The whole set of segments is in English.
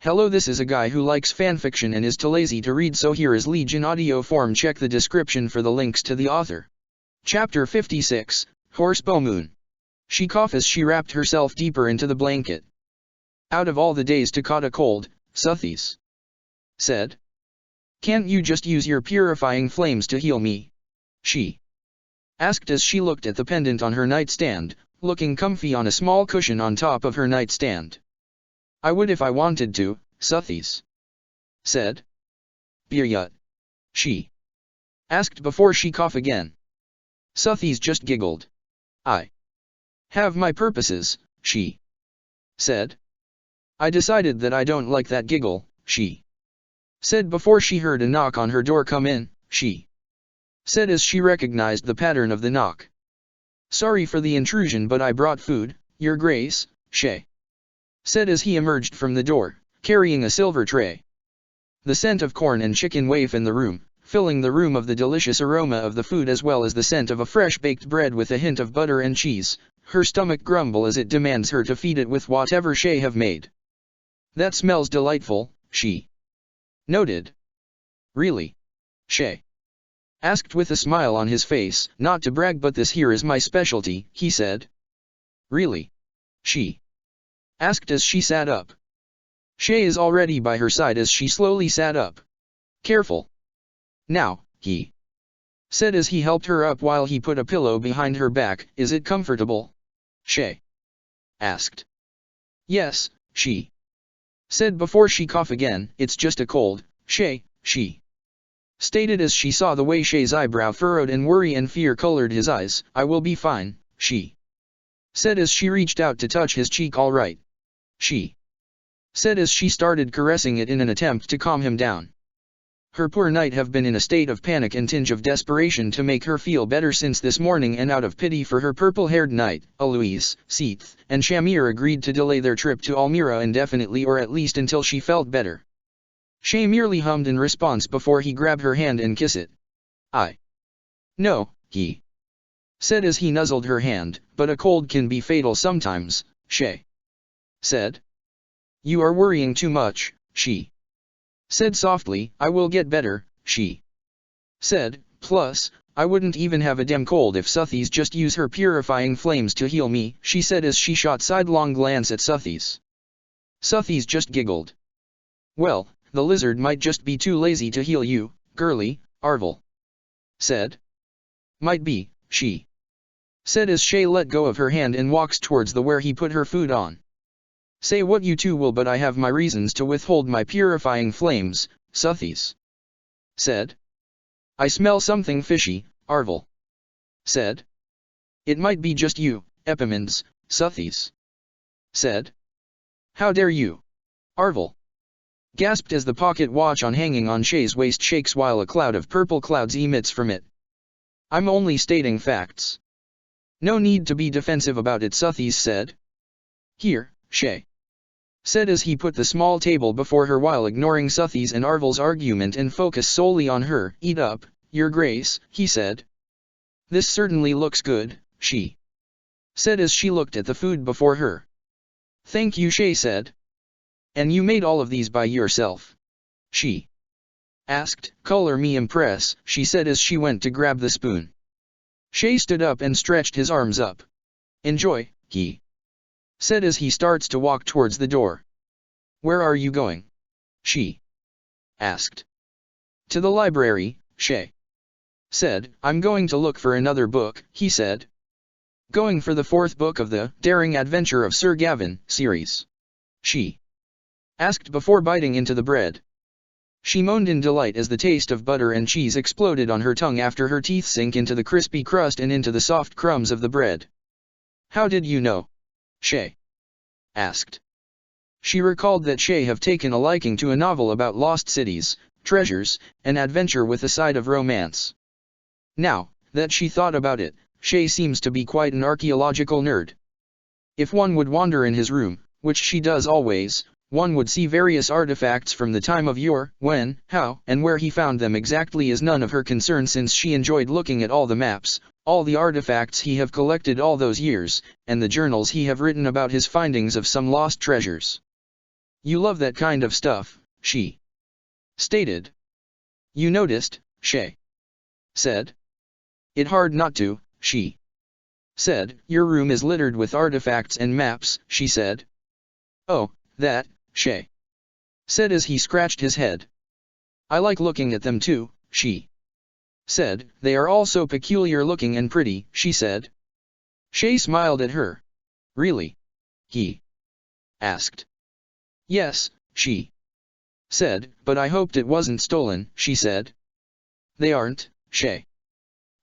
Hello, this is a guy who likes fanfiction and is too lazy to read, so here is Liege in audio form. Check the description for the links to the author. Chapter 56, Horsebow Moon. She coughed as she wrapped herself deeper into the blanket. Out of all the days to caught a cold, Suthies said. Can't you just use your purifying flames to heal me? She asked as she looked at the pendant on her nightstand, looking comfy on a small cushion on top of her nightstand. I would if I wanted to, Suthies said. Biryut? She asked before she coughed again. Suthies just giggled. I have my purposes, she said. I decided that I don't like that giggle, she said before she heard a knock on her door. Come in, she said as she recognized the pattern of the knock. Sorry for the intrusion, but I brought food, Your Grace, she said as he emerged from the door, carrying a silver tray. The scent of corn and chicken wafted in the room, filling the room of the delicious aroma of the food as well as the scent of a fresh baked bread with a hint of butter and cheese. Her stomach grumbled as it demands her to feed it with whatever she have made. That smells delightful, she noted. Really? She asked with a smile on his face. Not to brag, but this here is my specialty, he said. Really? She asked as she sat up. She is already by her side as she slowly sat up. Careful. Now, he said as he helped her up while he put a pillow behind her back. Is it comfortable? She asked. Yes, she said before she coughed again. It's just a cold, she stated as she saw the way Shay's eyebrow furrowed and worry and fear colored his eyes. I will be fine, she said as she reached out to touch his cheek. All right, she said as she started caressing it in an attempt to calm him down. Her poor night have been in a state of panic and tinge of desperation to make her feel better since this morning, and out of pity for her purple-haired knight, Alois, Seath, and Shamir agreed to delay their trip to Almira indefinitely, or at least until she felt better. Shay merely hummed in response before he grabbed her hand and kissed it. I know, he said as he nuzzled her hand, but a cold can be fatal sometimes, Shay said. You are worrying too much, she said softly. I will get better, she said. Plus, I wouldn't even have a damn cold if Suthies just use her purifying flames to heal me, she said as she shot sidelong glance at Suthies. Suthies just giggled. Well, the lizard might just be too lazy to heal you, girly, Arvel said. Might be, she said as Shay let go of her hand and walks towards the where he put her food on. Say what you two will, but I have my reasons to withhold my purifying flames, Suthies said. I smell something fishy, Arvel said. It might be just you, Epimens, Suthies said. How dare you? Arvel gasped as the pocket watch on hanging on Shay's waist shakes while a cloud of purple clouds emits from it. I'm only stating facts. No need to be defensive about it, Suthies said. Here, Shay said as he put the small table before her while ignoring Suthies and Arvel's argument and focused solely on her. Eat up, Your Grace, he said. This certainly looks good, she said as she looked at the food before her. Thank you, Shay said. And you made all of these by yourself? She asked. Color me impress, she said as she went to grab the spoon. Shay stood up and stretched his arms up. Enjoy, he said as he starts to walk towards the door. Where are you going? She asked. To the library, Shay said. I'm going to look for another book, he said. Going for the 4th book of the Daring Adventure of Sir Gawain series? She asked before biting into the bread. She moaned in delight as the taste of butter and cheese exploded on her tongue after her teeth sank into the crispy crust and into the soft crumbs of the bread. How did you know? Shay asked. She recalled that Shay have taken a liking to a novel about lost cities, treasures, and adventure with a side of romance. Now that she thought about it, Shay seems to be quite an archaeological nerd. If one would wander in his room, which she does always, one would see various artifacts from the time of yore. When, how, and where he found them exactly is none of her concern, since she enjoyed looking at all the maps, all the artifacts he have collected all those years, and the journals he have written about his findings of some lost treasures. You love that kind of stuff, she stated. You noticed, Shay said. It hard not to, she said. Your room is littered with artifacts and maps, she said. Oh, that, Shay said as he scratched his head. I like looking at them too, she said. They are all so peculiar looking and pretty, she said. Shay smiled at her. Really? He asked. Yes, she said, but I hoped it wasn't stolen, she said. They aren't, Shay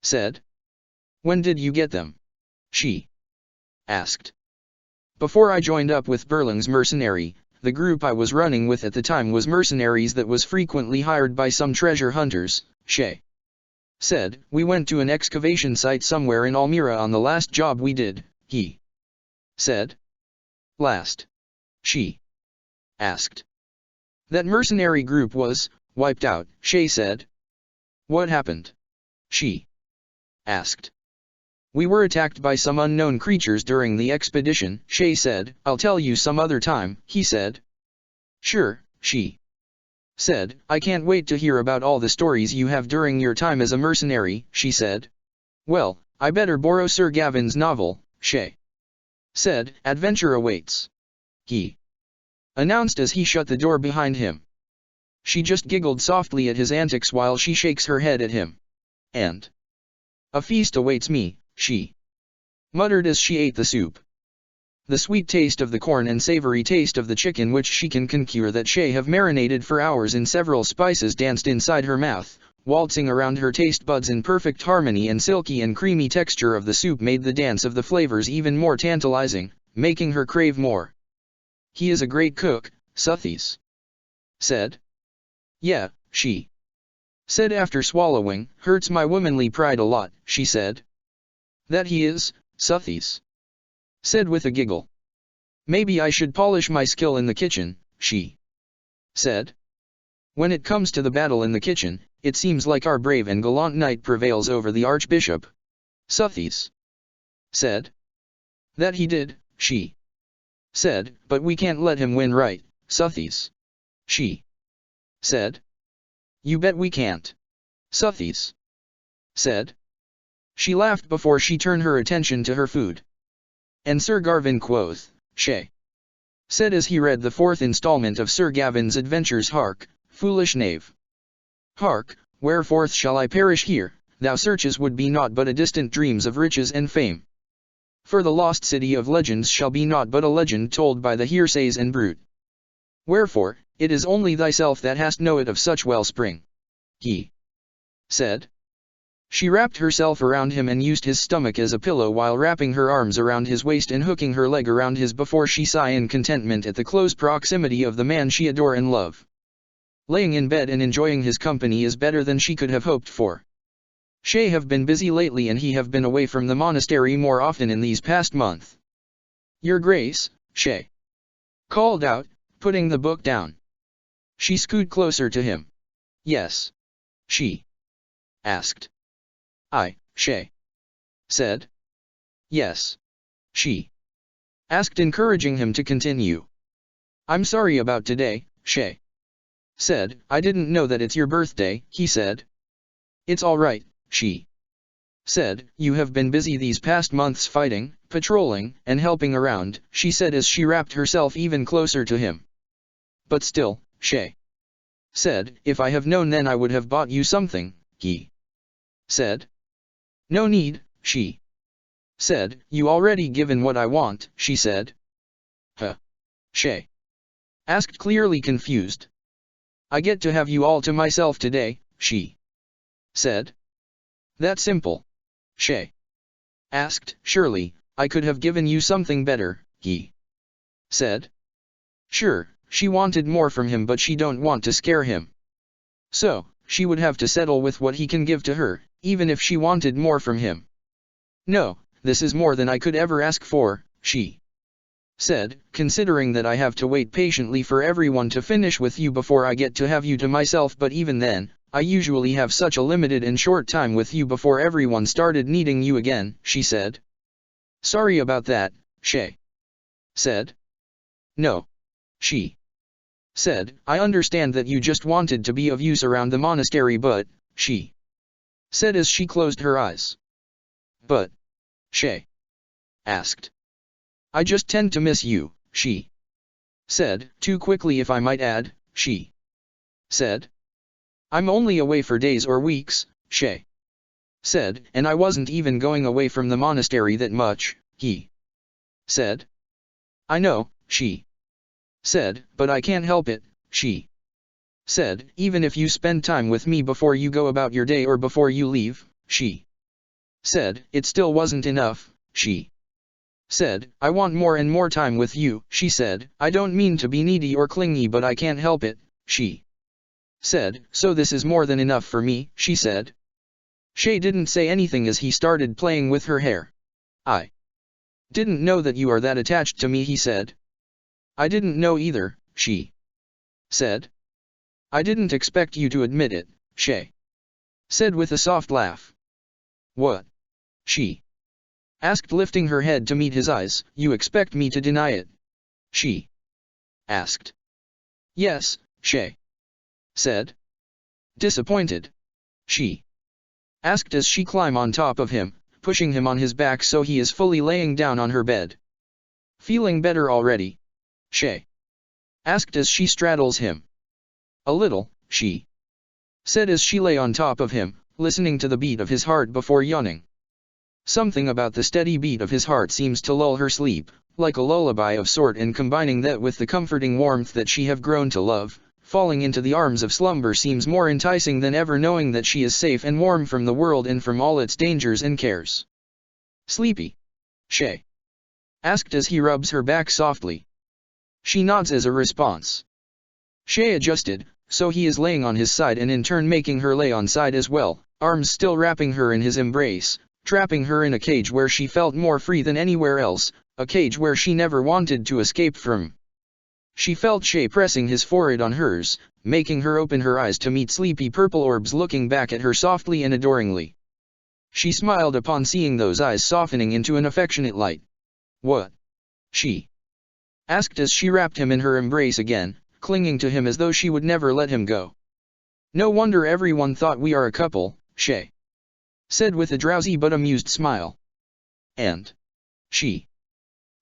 said. When did you get them? She asked. Before I joined up with Berling's mercenary, the group I was running with at the time was mercenaries that was frequently hired by some treasure hunters, Shay said. We went to an excavation site somewhere in Almira on the last job we did, he said. Last? She asked. That mercenary group was wiped out, Shay said. What happened? She asked. We were attacked by some unknown creatures during the expedition, Shay said. I'll tell you some other time, he said. Sure, she said. I can't wait to hear about all the stories you have during your time as a mercenary, she said. Well, I better borrow Sir Gavin's novel, Shay said. Adventure awaits, he announced as he shut the door behind him. She just giggled softly at his antics while she shakes her head at him. And a feast awaits me, she muttered as she ate the soup. The sweet taste of the corn and savory taste of the chicken which she can concure that Shay have marinated for hours in several spices danced inside her mouth, waltzing around her taste buds in perfect harmony, and silky and creamy texture of the soup made the dance of the flavors even more tantalizing, making her crave more. He is a great cook, Suthies said. Yeah, she said after swallowing. Hurts my womanly pride a lot, she said. That he is, Suthies said with a giggle. Maybe I should polish my skill in the kitchen, she said. When it comes to the battle in the kitchen, it seems like our brave and gallant knight prevails over the archbishop, Suthies said. That he did, she said, but we can't let him win, right, Suthies she said. You bet we can't, Suthies said. She laughed before she turned her attention to her food. And Sir Garvin quoth, Shay said as he read the fourth installment of Sir Gavin's adventures. Hark, foolish knave. Hark, whereforth shall I perish here, thou searches would be naught but a distant dreams of riches and fame. For the lost city of legends shall be naught but a legend told by the hearsays and brute. Wherefore, it is only thyself that hast know it of such wellspring, he said. She wrapped herself around him and used his stomach as a pillow while wrapping her arms around his waist and hooking her leg around his before she sigh in contentment at the close proximity of the man she adore and love. Laying in bed and enjoying his company is better than she could have hoped for. Shay have been busy lately and he have been away from the monastery more often in these past month. Your Grace, Shay called out, putting the book down. She scooted closer to him. Yes, she asked. I, Shay said. Yes, she asked, encouraging him to continue. I'm sorry about today, Shay said. I didn't know that it's your birthday, he said. It's all right, she said. You have been busy these past months fighting, patrolling, and helping around, she said as she wrapped herself even closer to him. But still, Shay said, if I have known then I would have bought you something, he said. No need, she said. You already given what I want, she said. Huh? Shay asked, clearly confused. I get to have you all to myself today, she said. That simple? Shay asked. Surely, I could have given you something better, he said. Sure, she wanted more from him but she don't want to scare him. So, she would have to settle with what he can give to her, even if she wanted more from him. No, this is more than I could ever ask for, she said, considering that I have to wait patiently for everyone to finish with you before I get to have you to myself, but even then, I usually have such a limited and short time with you before everyone started needing you again, she said. Sorry about that, Shay said. No, she said, I understand that you just wanted to be of use around the monastery, but, she said as she closed her eyes. But, Shay asked. I just tend to miss you, she said, too quickly if I might add, she said. I'm only away for days or weeks, Shay said, and I wasn't even going away from the monastery that much, he said. I know, she said, but I can't help it, she said, even if you spend time with me before you go about your day or before you leave, she said, it still wasn't enough, she said, I want more and more time with you, she said, I don't mean to be needy or clingy but I can't help it, she said, so this is more than enough for me, she said. Shay didn't say anything as he started playing with her hair. I didn't know that you are that attached to me, he said. I didn't know either, she said. I didn't expect you to admit it, Shay said with a soft laugh. What? She asked, lifting her head to meet his eyes. You expect me to deny it? She asked. Yes, Shay said. Disappointed? She asked as she climbed on top of him, pushing him on his back so he is fully laying down on her bed. Feeling better already? Shay asked as she straddles him. A little, she said as she lay on top of him, listening to the beat of his heart before yawning. Something about the steady beat of his heart seems to lull her sleep, like a lullaby of sort, and combining that with the comforting warmth that she have grown to love, falling into the arms of slumber seems more enticing than ever, knowing that she is safe and warm from the world and from all its dangers and cares. Sleepy? Shay asked as he rubs her back softly. She nods as a response. Shay adjusted, so he is laying on his side and in turn making her lay on side as well, arms still wrapping her in his embrace, trapping her in a cage where she felt more free than anywhere else, a cage where she never wanted to escape from. She felt Shay pressing his forehead on hers, making her open her eyes to meet sleepy purple orbs looking back at her softly and adoringly. She smiled upon seeing those eyes softening into an affectionate light. What? She asked as she wrapped him in her embrace again, clinging to him as though she would never let him go. No wonder everyone thought we are a couple, Shay said with a drowsy but amused smile. And? She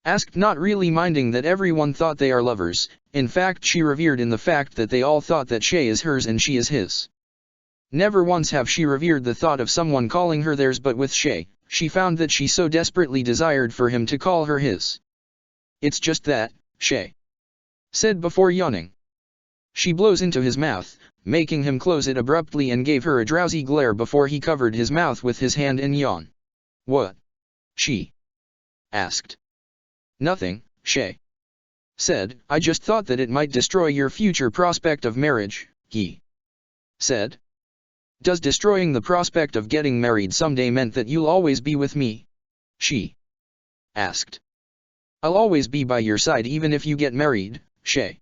asked, not really minding that everyone thought they are lovers. In fact, she revered in the fact that they all thought that Shay is hers and she is his. Never once have she revered the thought of someone calling her theirs, but with Shay, she found that she so desperately desired for him to call her his. It's just that, Shay said before yawning. She blows into his mouth, making him close it abruptly, and gave her a drowsy glare before he covered his mouth with his hand and yawn. What? She asked. Nothing, Shay said, I just thought that it might destroy your future prospect of marriage, he said. Does destroying the prospect of getting married someday meant that you'll always be with me? She asked. I'll always be by your side even if you get married, Shay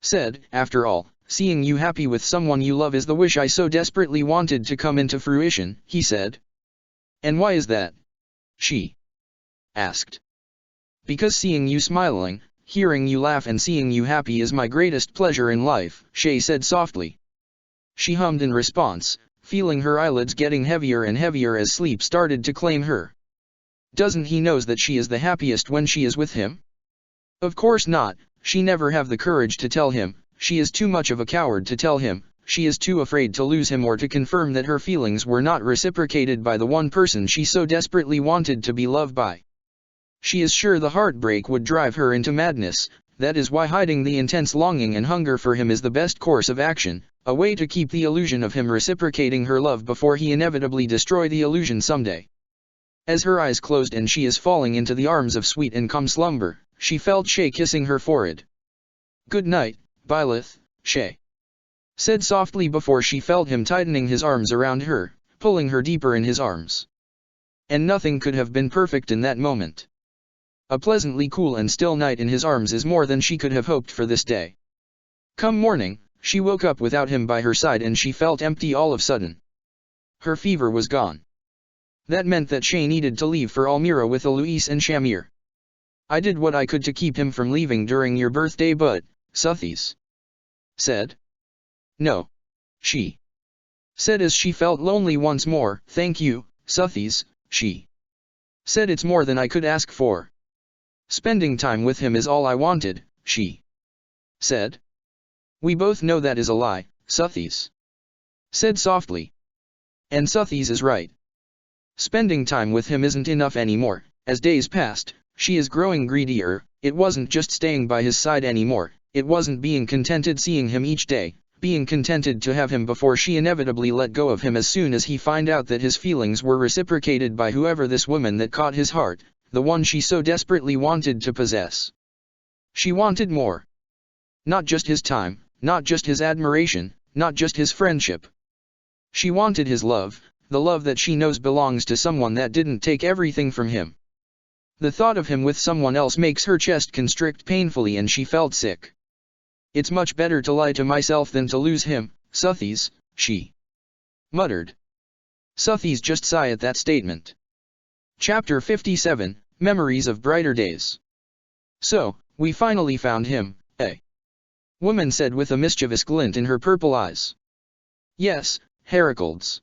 said. After all, seeing you happy with someone you love is the wish I so desperately wanted to come into fruition, he said. And why is that? She asked. Because seeing you smiling, hearing you laugh and seeing you happy is my greatest pleasure in life, Shay said softly. She hummed in response, feeling her eyelids getting heavier and heavier as sleep started to claim her. Doesn't he know that she is the happiest when she is with him? Of course not. She never have the courage to tell him, she is too much of a coward to tell him, she is too afraid to lose him or to confirm that her feelings were not reciprocated by the one person she so desperately wanted to be loved by. She is sure the heartbreak would drive her into madness. That is why hiding the intense longing and hunger for him is the best course of action, a way to keep the illusion of him reciprocating her love before he inevitably destroy the illusion someday. As her eyes closed and she is falling into the arms of sweet and calm slumber, she felt Shay kissing her forehead. Good night, Byleth, Shay said softly before she felt him tightening his arms around her, pulling her deeper in his arms. And nothing could have been perfect in that moment. A pleasantly cool and still night in his arms is more than she could have hoped for this day. Come morning, she woke up without him by her side and she felt empty all of a sudden. Her fever was gone. That meant that Shay needed to leave for Almira with Eloise and Shamir. I did what I could to keep him from leaving during your birthday, but, Suthies said. No. She said as she felt lonely once more. Thank you, Suthies, she said. It's more than I could ask for. Spending time with him is all I wanted, she said. We both know that is a lie, Suthies said softly. And Suthies is right. Spending time with him isn't enough anymore. As days passed, she is growing greedier. It wasn't just staying by his side anymore. It wasn't being contented seeing him each day, being contented to have him before she inevitably let go of him as soon as he find out that his feelings were reciprocated by whoever this woman that caught his heart, the one she so desperately wanted to possess. She wanted more. Not just his time, not just his admiration, not just his friendship. She wanted his love, the love that she knows belongs to someone that didn't take everything from him. The thought of him with someone else makes her chest constrict painfully and she felt sick. It's much better to lie to myself than to lose him, Suthies, she muttered. Suthies just sigh at that statement. Chapter 57, Memories of Brighter Days. So, we finally found him, eh? Woman said with a mischievous glint in her purple eyes. Yes, Heracles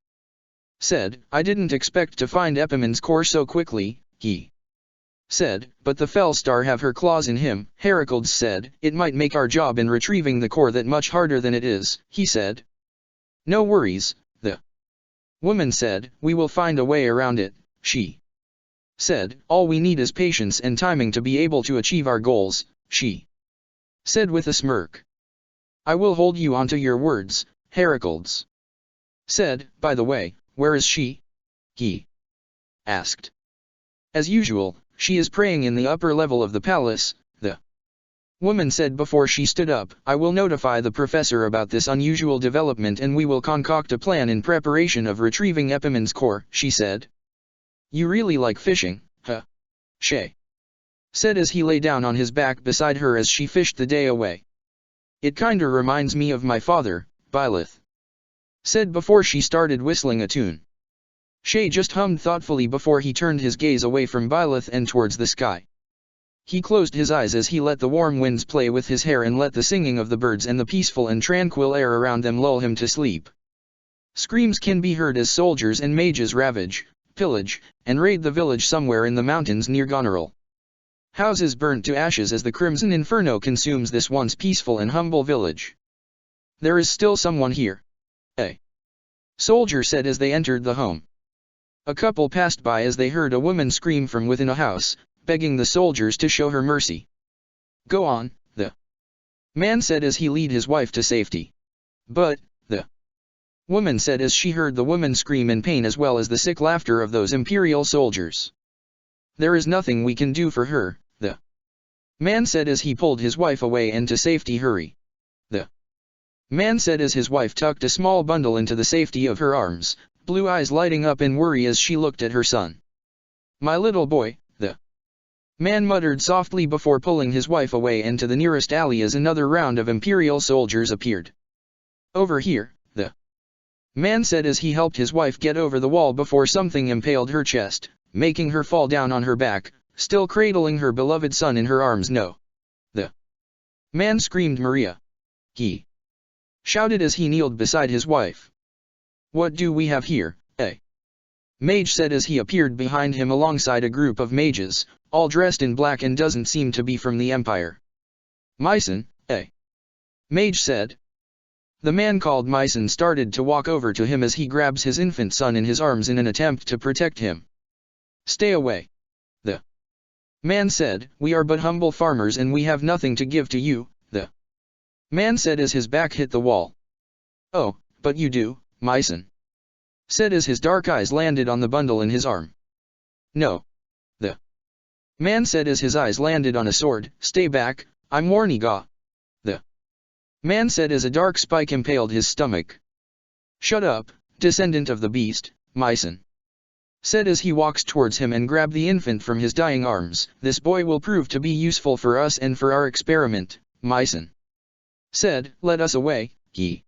said. I didn't expect to find Epimon's core so quickly, he said, but the Fellstar have her claws in him. Heracles said, it might make our job in retrieving the core that much harder than it is, he said. No worries, the woman said, we will find a way around it, she said. All we need is patience and timing to be able to achieve our goals, she said with a smirk. I will hold you onto your words, Heracles said. By the way, where is she? He asked. As usual, she is praying in the upper level of the palace, the woman said before she stood up. I will notify the professor about this unusual development and we will concoct a plan in preparation of retrieving Epimon's core, she said. You really like fishing, huh? Shay said as he lay down on his back beside her as she fished the day away. It kinda reminds me of my father, Byleth said before she started whistling a tune. Shay just hummed thoughtfully before he turned his gaze away from Byleth and towards the sky. He closed his eyes as he let the warm winds play with his hair and let the singing of the birds and the peaceful and tranquil air around them lull him to sleep. Screams can be heard as soldiers and mages ravage, pillage, and raid the village somewhere in the mountains near Goneril. Houses burnt to ashes as the crimson inferno consumes this once peaceful and humble village. There is still someone here. A soldier said as they entered the home. A couple passed by as they heard a woman scream from within a house, begging the soldiers to show her mercy. Go on, the man said as he led his wife to safety. But, the woman said as she heard the woman scream in pain as well as the sick laughter of those imperial soldiers. There is nothing we can do for her, the man said as he pulled his wife away and to safety. Hurry. The man said as his wife tucked a small bundle into the safety of her arms, blue eyes lighting up in worry as she looked at her son. My little boy, the man muttered softly before pulling his wife away into the nearest alley as another round of imperial soldiers appeared. Over here, the man said as he helped his wife get over the wall before something impaled her chest, making her fall down on her back, still cradling her beloved son in her arms. No. The man screamed. Maria. He shouted as he kneeled beside his wife. What do we have here, eh? Mage said as he appeared behind him alongside a group of mages, all dressed in black and doesn't seem to be from the Empire. Myson, eh? Mage said. The man called Myson started to walk over to him as he grabs his infant son in his arms in an attempt to protect him. Stay away. The man said, we are but humble farmers and we have nothing to give to you, the man said as his back hit the wall. Oh, but you do, Myson said as his dark eyes landed on the bundle in his arm. No. The man said as his eyes landed on a sword. Stay back, I'm Warniga. The man said as a dark spike impaled his stomach. Shut up, descendant of the beast, Myson said as he walks towards him and grabbed the infant from his dying arms. This boy will prove to be useful for us and for our experiment, Myson said. Let us away, he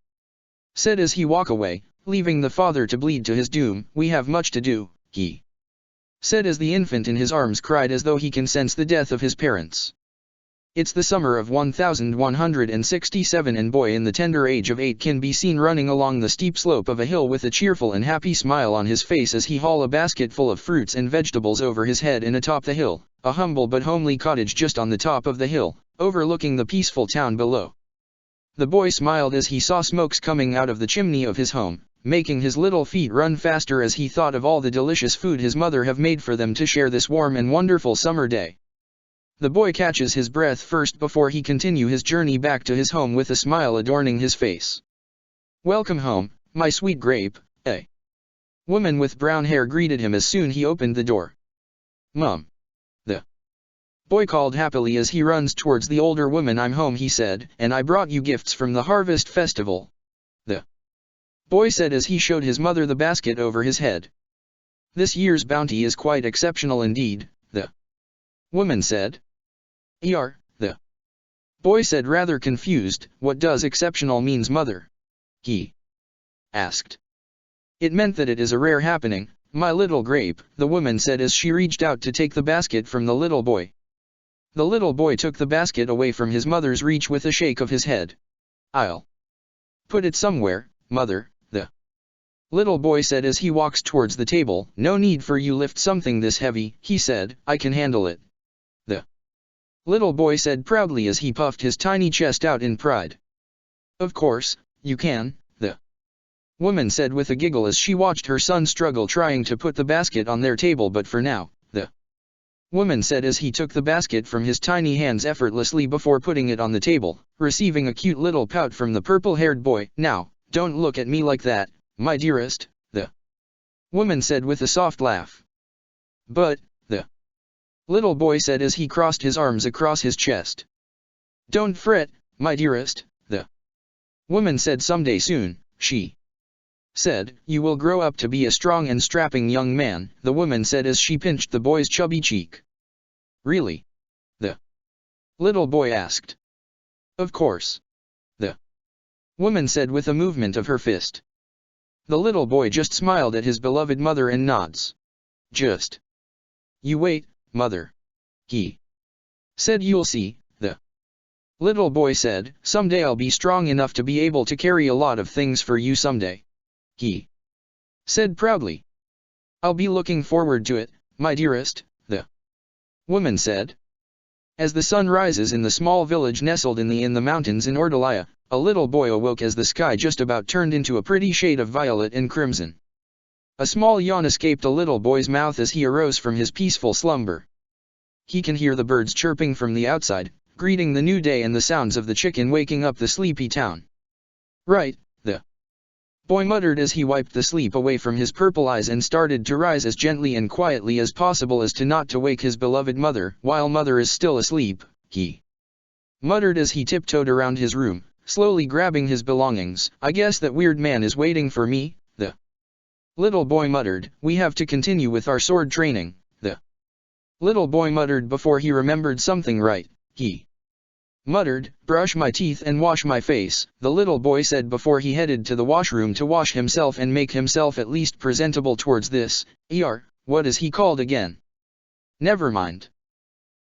said as he walked away, leaving the father to bleed to his doom. We have much to do, he said as the infant in his arms cried as though he can sense the death of his parents. It's the summer of 1167 and boy in the tender age of 8 can be seen running along the steep slope of a hill with a cheerful and happy smile on his face as he haul a basket full of fruits and vegetables over his head and atop the hill, a humble but homely cottage just on the top of the hill, overlooking the peaceful town below. The boy smiled as he saw smokes coming out of the chimney of his home, making his little feet run faster as he thought of all the delicious food his mother have made for them to share this warm and wonderful summer day. The boy catches his breath first before he continue his journey back to his home with a smile adorning his face. "Welcome home, my sweet grape, a woman with brown hair greeted him as soon he opened the door. "Mom," the boy called happily as he runs towards the older woman. "I'm home," he said, "and I brought you gifts from the harvest festival," the boy said as he showed his mother the basket over his head. "This year's bounty is quite exceptional indeed," the woman said. The boy said rather confused. "What does exceptional means, mother?" he asked. "It meant that it is a rare happening, my little grape," the woman said as she reached out to take the basket from the little boy. The little boy took the basket away from his mother's reach with a shake of his head. "I'll put it somewhere, mother," the little boy said as he walks towards the table. "No need for you lift something this heavy," he said, "I can handle it," the little boy said proudly as he puffed his tiny chest out in pride. "Of course, you can," the woman said with a giggle as she watched her son struggle trying to put the basket on their table. "But for now," the woman said as he took the basket from his tiny hands effortlessly before putting it on the table, receiving a cute little pout from the purple-haired boy. "Now, don't look at me like that, my dearest," the woman said with a soft laugh. "But," the little boy said as he crossed his arms across his chest. "Don't fret, my dearest," the woman said. "Someday soon," she said, "you will grow up to be a strong and strapping young man," the woman said as she pinched the boy's chubby cheek. "Really?" the little boy asked. "Of course," the woman said with a movement of her fist. The little boy just smiled at his beloved mother and nods. "Just you wait, mother," he said. "You'll see," the little boy said. "Someday I'll be strong enough to be able to carry a lot of things for you someday," he said proudly. "I'll be looking forward to it, my dearest," the woman said. As the sun rises in the small village nestled in the mountains in Ordolia, a little boy awoke as the sky just about turned into a pretty shade of violet and crimson. A small yawn escaped a little boy's mouth as he arose from his peaceful slumber. He can hear the birds chirping from the outside, greeting the new day, and the sounds of the chicken waking up the sleepy town. "Right," the boy muttered as he wiped the sleep away from his purple eyes and started to rise as gently and quietly as possible as to not to wake his beloved mother. "While mother is still asleep," he muttered as he tiptoed around his room, slowly grabbing his belongings. "I guess that weird man is waiting for me," the little boy muttered. "We have to continue with our sword training," the little boy muttered before he remembered something. "Right," he muttered. "Brush my teeth and wash my face," the little boy said before he headed to the washroom to wash himself and make himself at least presentable towards this. What is he called again? Never mind.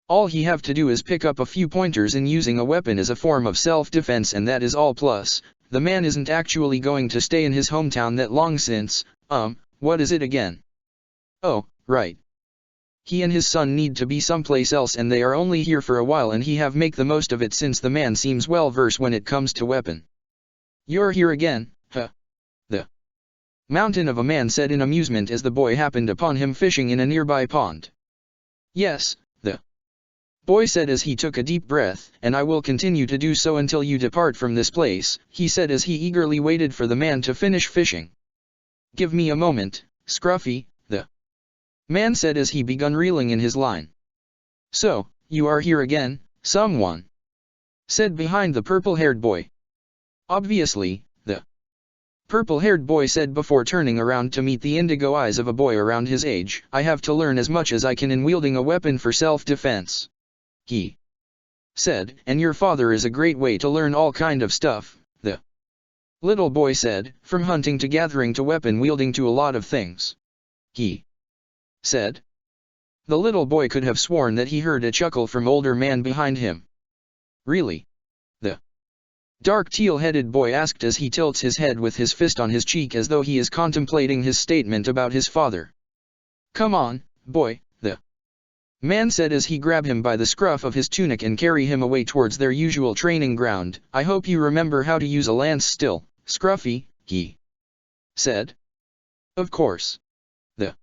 All he have to do is pick up a few pointers in using a weapon as a form of self-defense, and that is all. Plus, the man isn't actually going to stay in his hometown that long since, what is it again? Oh, right. He and his son need to be someplace else, and they are only here for a while, and he have make the most of it since the man seems well versed when it comes to weapon. "You're here again, huh?" the mountain of a man said in amusement as the boy happened upon him fishing in a nearby pond. "Yes," the boy said as he took a deep breath, "and I will continue to do so until you depart from this place," he said as he eagerly waited for the man to finish fishing. "Give me a moment, Scruffy," the man said as he begun reeling in his line. "So, you are here again, someone?" said behind the purple-haired boy. "Obviously," the purple-haired boy said before turning around to meet the indigo eyes of a boy around his age. "I have to learn as much as I can in wielding a weapon for self-defense," he said. "And your father is a great way to learn all kind of stuff," the little boy said, "from hunting to gathering to weapon wielding to a lot of things," he said. The little boy could have sworn that he heard a chuckle from older man behind him. Really? The dark teal-headed boy asked as he tilts his head with his fist on his cheek as though he is contemplating his statement about his father. Come on, boy, the man said as he grabbed him by the scruff of his tunic and carry him away towards their usual training ground. I hope you remember how to use a lance still, Scruffy, he said. Of course. The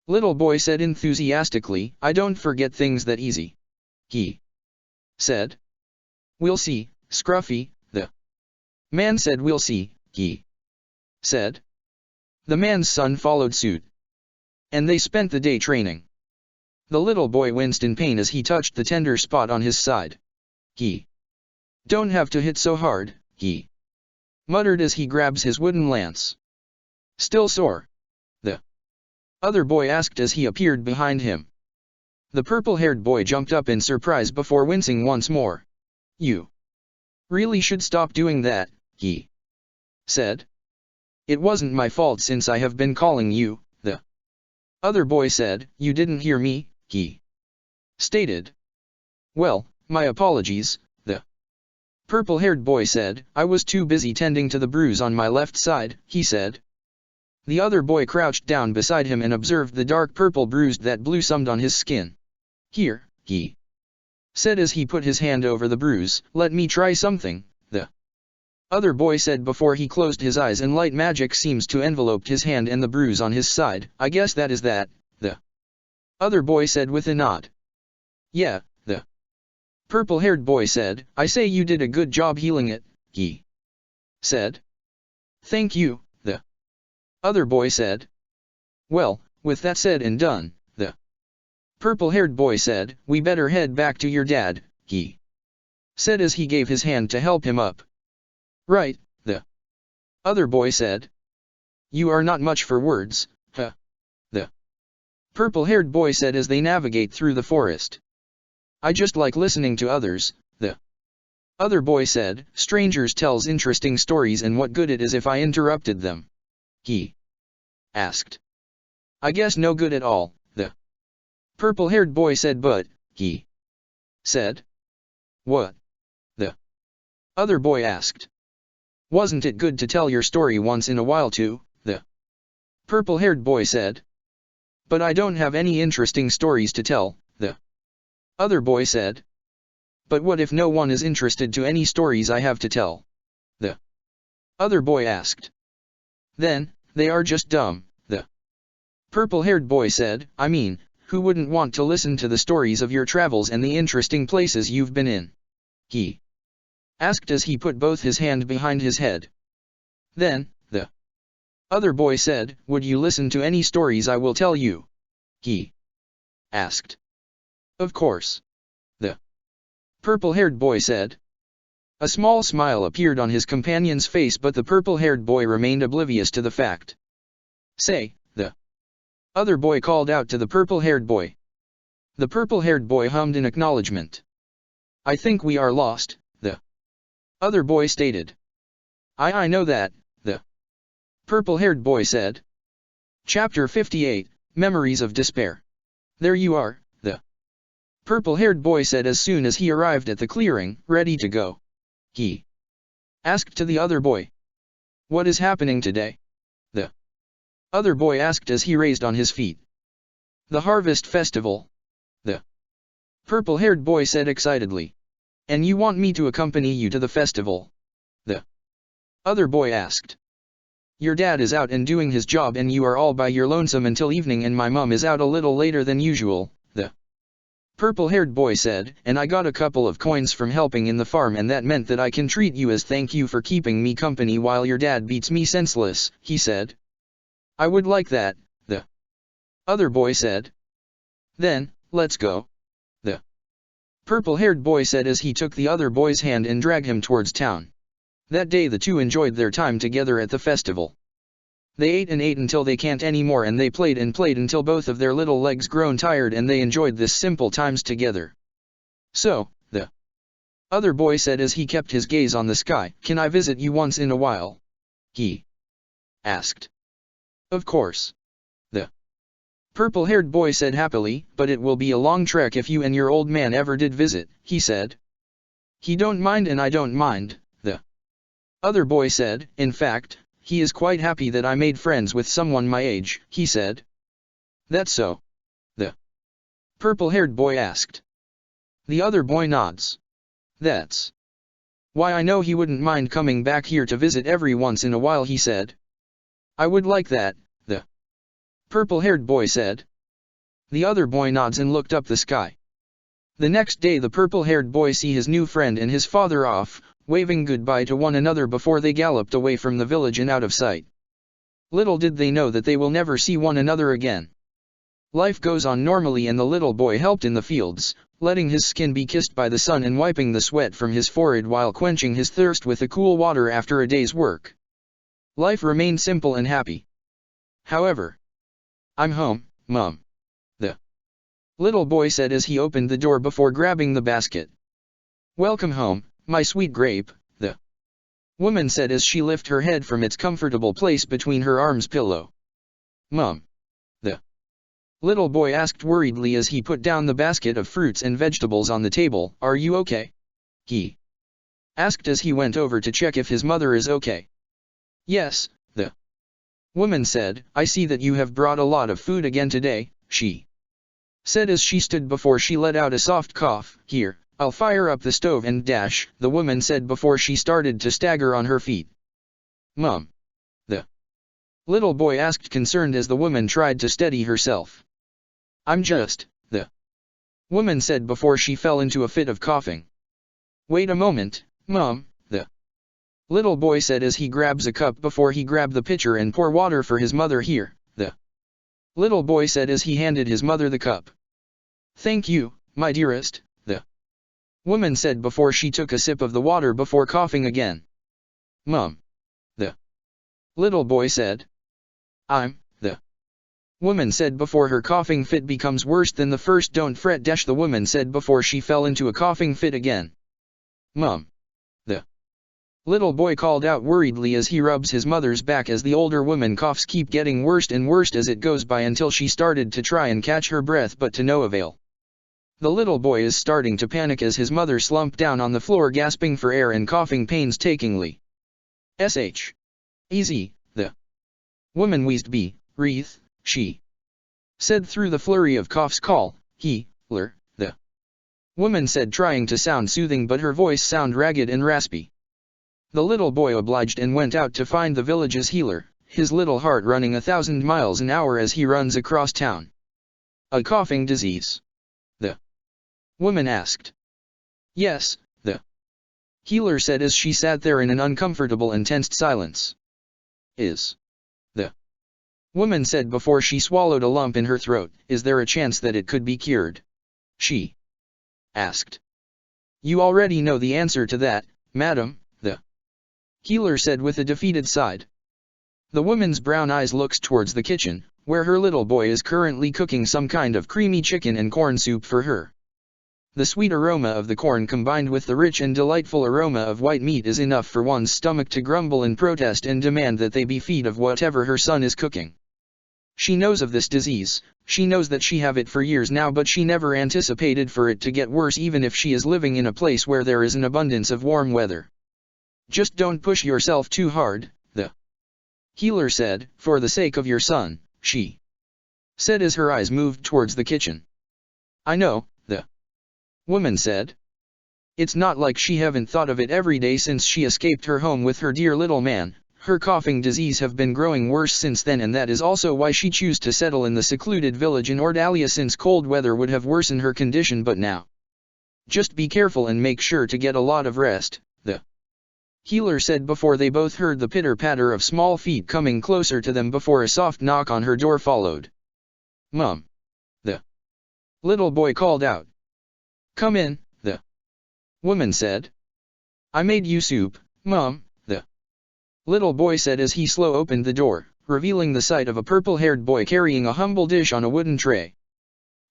little boy said enthusiastically. I don't forget things that easy, he said. We'll see, Scruffy, the man said. We'll see, he said. The man's son followed suit, and they spent the day training. The little boy winced in pain as he touched the tender spot on his side. He don't have to hit so hard, he muttered as he grabs his wooden lance. Still sore? The other boy asked as he appeared behind him. The purple-haired boy jumped up in surprise before wincing once more. You really should stop doing that, he said. It wasn't my fault since I have been calling you, the other boy said. You didn't hear me, he stated. Well, my apologies, the purple-haired boy said. I was too busy tending to the bruise on my left side, he said. The other boy crouched down beside him and observed the dark purple bruise that blossomed on his skin. Here, he said as he put his hand over the bruise. Let me try something, the other boy said before he closed his eyes and light magic seems to envelope his hand and the bruise on his side. I guess that is that, the other boy said with a nod. Yeah, the purple-haired boy said. I say you did a good job healing it, he said. Thank you, the other boy said. Well, with that said and done, the purple-haired boy said, we better head back to your dad, he said as he gave his hand to help him up. Right, the other boy said. You are not much for words, huh? The purple-haired boy said as they navigate through the forest. I just like listening to others, the other boy said. Strangers tells interesting stories and what good it is if I interrupted them, he asked. I guess no good at all, the purple-haired boy said. But, he said. What? The other boy asked. Wasn't it good to tell your story once in a while too, the purple-haired boy said. But I don't have any interesting stories to tell, the other boy said. But what if no one is interested to any stories I have to tell? The other boy asked. Then, they are just dumb, the purple-haired boy said. I mean, who wouldn't want to listen to the stories of your travels and the interesting places you've been in? He asked as he put both his hand behind his head. Then, the other boy said, would you listen to any stories I will tell you? He asked. Of course. The purple-haired boy said. A small smile appeared on his companion's face, but the purple-haired boy remained oblivious to the fact. Say, the other boy called out to the purple-haired boy. The purple-haired boy hummed in acknowledgement. I think we are lost, the other boy stated. I know that, the purple-haired boy said. Chapter 58, Memories of Despair. There you are, the purple-haired boy said as soon as he arrived at the clearing, ready to go. He asked to the other boy. What is happening today? The other boy asked as he raised on his feet. The Harvest Festival, the purple-haired boy said excitedly. And you want me to accompany you to the festival? The other boy asked. Your dad is out and doing his job and you are all by your lonesome until evening and my mum is out a little later than usual, the purple-haired boy said, and I got a couple of coins from helping in the farm and that meant that I can treat you as thank you for keeping me company while your dad beats me senseless, he said. I would like that, the other boy said. Then, let's go. The purple-haired boy said as he took the other boy's hand and dragged him towards town. That day the two enjoyed their time together at the festival. They ate and ate until they can't anymore and they played and played until both of their little legs grown tired and they enjoyed this simple times together. So, the other boy said as he kept his gaze on the sky, can I visit you once in a while? He asked. Of course. The purple-haired boy said happily, but it will be a long trek if you and your old man ever did visit, he said. He don't mind and I don't mind, the other boy said. In fact, he is quite happy that I made friends with someone my age, he said. That's so? The purple-haired boy asked. The other boy nods. That's why I know he wouldn't mind coming back here to visit every once in a while, he said. I would like that, the purple-haired boy said. The other boy nods and looked up the sky. The next day the purple-haired boy see his new friend and his father off, waving goodbye to one another before they galloped away from the village and out of sight. Little did they know that they will never see one another again. Life goes on normally and the little boy helped in the fields, letting his skin be kissed by the sun and wiping the sweat from his forehead while quenching his thirst with the cool water after a day's work. Life remained simple and happy. However, I'm home, Mom. The little boy said as he opened the door before grabbing the basket. Welcome home, my sweet grape, the woman said as she lifted her head from its comfortable place between her arms pillow. Mom. The little boy asked worriedly as he put down the basket of fruits and vegetables on the table. Are you okay? He asked as he went over to check if his mother is okay. Yes, the woman said. I see that you have brought a lot of food again today, she said as she stood before she let out a soft cough. Here, I'll fire up the stove and dash, the woman said before she started to stagger on her feet. Mom. The little boy asked concerned as the woman tried to steady herself. I'm just, the woman said before she fell into a fit of coughing. Wait a moment, Mom, the little boy said as he grabs a cup before he grabbed the pitcher and pour water for his mother. Here, the little boy said as he handed his mother the cup. Thank you, my dearest, the woman said before she took a sip of the water before coughing again. Mom. The little boy said. I'm, the woman said before her coughing fit becomes worse than the first. Don't fret, the woman said before she fell into a coughing fit again. Mom. The little boy called out worriedly as he rubs his mother's back as the older woman coughs keep getting worse and worse as it goes by until she started to try and catch her breath but to no avail. The little boy is starting to panic as his mother slumped down on the floor gasping for air and coughing painstakingly. Easy, the woman wheezed. Breathe, she said through the flurry of coughs. Call, healer, the woman said trying to sound soothing but her voice sounded ragged and raspy. The little boy obliged and went out to find the village's healer, his little heart running 1,000 miles an hour as he runs across town. A coughing disease? The woman asked. Yes, the healer said as she sat there in an uncomfortable and tensed silence. Is the woman said before she swallowed a lump in her throat. Is there a chance that it could be cured? She asked. You already know the answer to that, madam, the healer said with a defeated sigh. The woman's brown eyes looks towards the kitchen, where her little boy is currently cooking some kind of creamy chicken and corn soup for her. The sweet aroma of the corn combined with the rich and delightful aroma of white meat is enough for one's stomach to grumble and protest and demand that they be fed of whatever her son is cooking. She knows of this disease, she knows that she have it for years now, but she never anticipated for it to get worse even if she is living in a place where there is an abundance of warm weather. Just don't push yourself too hard, the healer said, for the sake of your son, she said as her eyes moved towards the kitchen. I know, the woman said. It's not like she haven't thought of it every day since she escaped her home with her dear little man. Her coughing disease have been growing worse since then, and that is also why she chose to settle in the secluded village in Ordalia, since cold weather would have worsened her condition. But now, just be careful and make sure to get a lot of rest, the healer said before they both heard the pitter-patter of small feet coming closer to them before a soft knock on her door followed. Mom. The little boy called out. Come in, the woman said. I made you soup, Mom, the little boy said as he slowly opened the door, revealing the sight of a purple-haired boy carrying a humble dish on a wooden tray.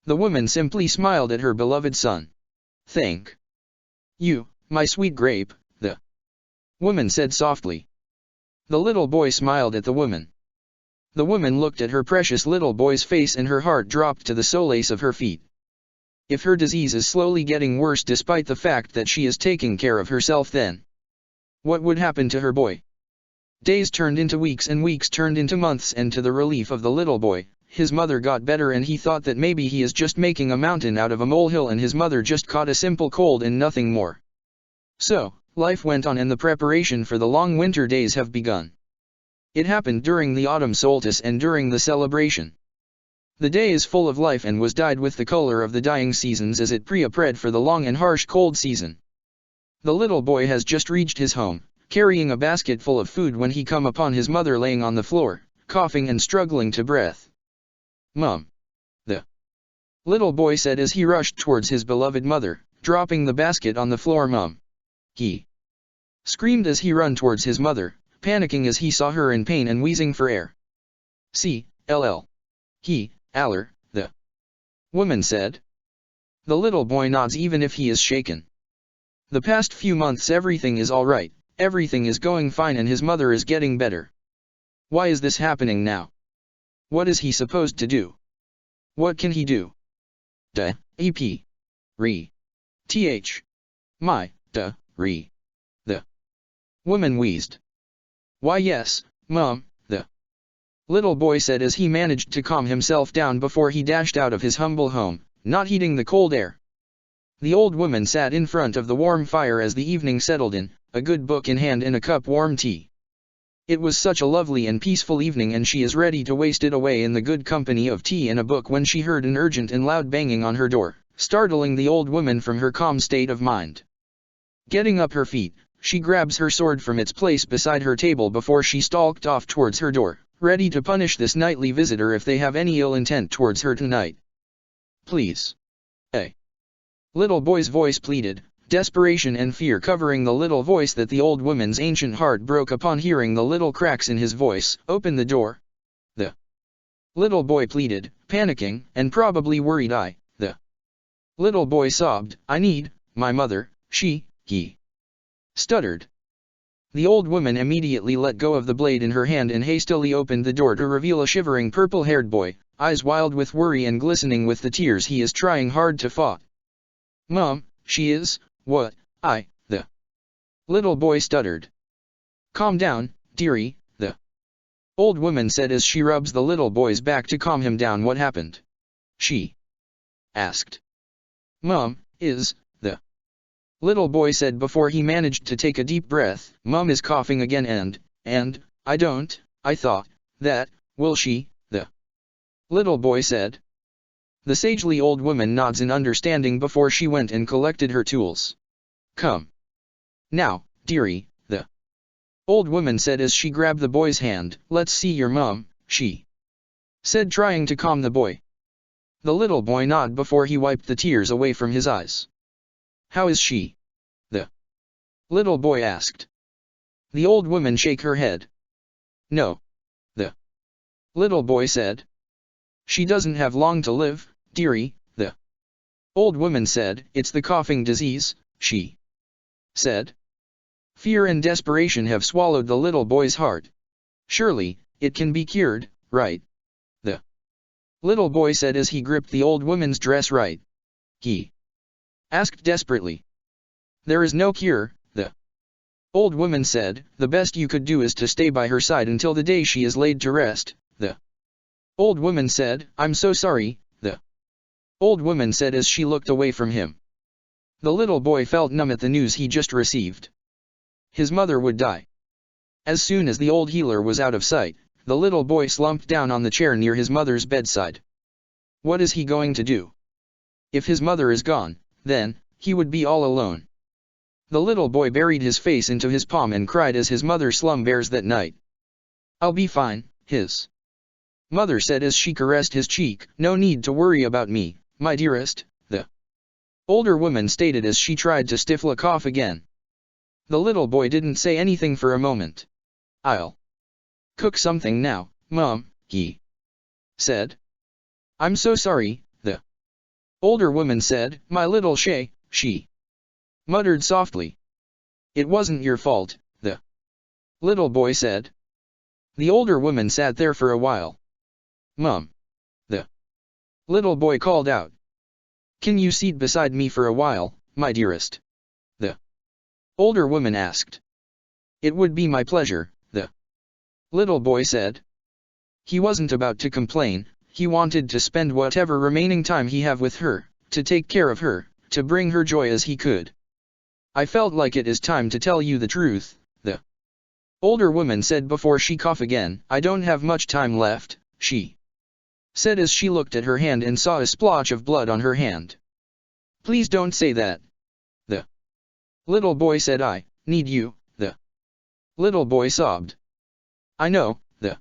The woman simply smiled at her beloved son. Thank you, my sweet grape, the woman said softly. The little boy smiled at the woman. The woman looked at her precious little boy's face and her heart dropped to the soles of her feet. If her disease is slowly getting worse despite the fact that she is taking care of herself, then what would happen to her boy? Days turned into weeks and weeks turned into months, and to the relief of the little boy, his mother got better and he thought that maybe he is just making a mountain out of a molehill and his mother just caught a simple cold and nothing more. So, life went on and the preparation for the long winter days have begun. It happened during the autumn solstice and during the celebration. The day is full of life and was dyed with the color of the dying seasons as it prepared for the long and harsh cold season. The little boy has just reached his home, carrying a basket full of food when he come upon his mother laying on the floor, coughing and struggling to breathe. "Mom," the little boy said as he rushed towards his beloved mother, dropping the basket on the floor. "Mom," he screamed as he ran towards his mother, panicking as he saw her in pain and wheezing for air. "CLL. He, Aller," the woman said. The little boy nods even if he is shaken. The past few months everything is alright, everything is going fine and his mother is getting better. Why is this happening now? What is he supposed to do? What can he do? Ep. Re. Th. My, re. The woman wheezed. "Why yes, Mom," the little boy said as he managed to calm himself down before he dashed out of his humble home, not heeding the cold air. The old woman sat in front of the warm fire as the evening settled in, a good book in hand and a cup warm tea. It was such a lovely and peaceful evening and she is ready to waste it away in the good company of tea and a book when she heard an urgent and loud banging on her door, startling the old woman from her calm state of mind. Getting up her feet, she grabs her sword from its place beside her table before she stalked off towards her door, ready to punish this nightly visitor if they have any ill intent towards her tonight. "Please. A little boy's voice pleaded, desperation and fear covering the little voice that the old woman's ancient heart broke upon hearing the little cracks in his voice. "Open the door," the little boy pleaded, panicking, and probably worried. The little boy sobbed, "I need my mother, he stuttered. The old woman immediately let go of the blade in her hand and hastily opened the door to reveal a shivering purple-haired boy, eyes wild with worry and glistening with the tears he is trying hard to fight. "Mom, she is, what, the little boy stuttered. "Calm down, dearie," the old woman said as she rubs the little boy's back to calm him down. "What happened?" she asked. "Mom, is, the little boy said before he managed to take a deep breath. "Mom is coughing again and, I thought, that, will she," the little boy said. The sagely old woman nods in understanding before she went and collected her tools. "Come. Now, dearie," the old woman said as she grabbed the boy's hand. "Let's see your mom," she said trying to calm the boy. The little boy nodded before he wiped the tears away from his eyes. "How is she?" the little boy asked. The old woman shook her head. "No," the little boy said. "She doesn't have long to live, dearie," the old woman said. "It's the coughing disease," she said. Fear and desperation have swallowed the little boy's heart. "Surely, it can be cured, right?" the little boy said as he gripped the old woman's dress. "Right?" he asked desperately. "There is no cure," the old woman said. "The best you could do is to stay by her side until the day she is laid to rest," the old woman said. "I'm so sorry," the old woman said as she looked away from him. The little boy felt numb at the news he just received. His mother would die. As soon as the old healer was out of sight, the little boy slumped down on the chair near his mother's bedside. What is he going to do? If his mother is gone, then, he would be all alone. The little boy buried his face into his palm and cried as his mother slumbers that night. "I'll be fine," his mother said as she caressed his cheek. "No need to worry about me, my dearest," the older woman stated as she tried to stifle a cough again. The little boy didn't say anything for a moment. "I'll cook something now, Mom," he said. "I'm so sorry," the older woman said. "My little Shay," she muttered softly. "It wasn't your fault," the little boy said. The older woman sat there for a while. "Mom," the little boy called out. Can you seat beside me for a while, my dearest? The older woman asked. It would be my pleasure, the little boy said. He wasn't about to complain, he wanted to spend whatever remaining time he have with her, to take care of her, to bring her joy as he could. I felt like it is time to tell you the truth, the older woman said before she coughed again. I don't have much time left, she said as she looked at her hand and saw a splotch of blood on her hand. Please don't say that. The little boy said. I need you, the little boy sobbed. I know, the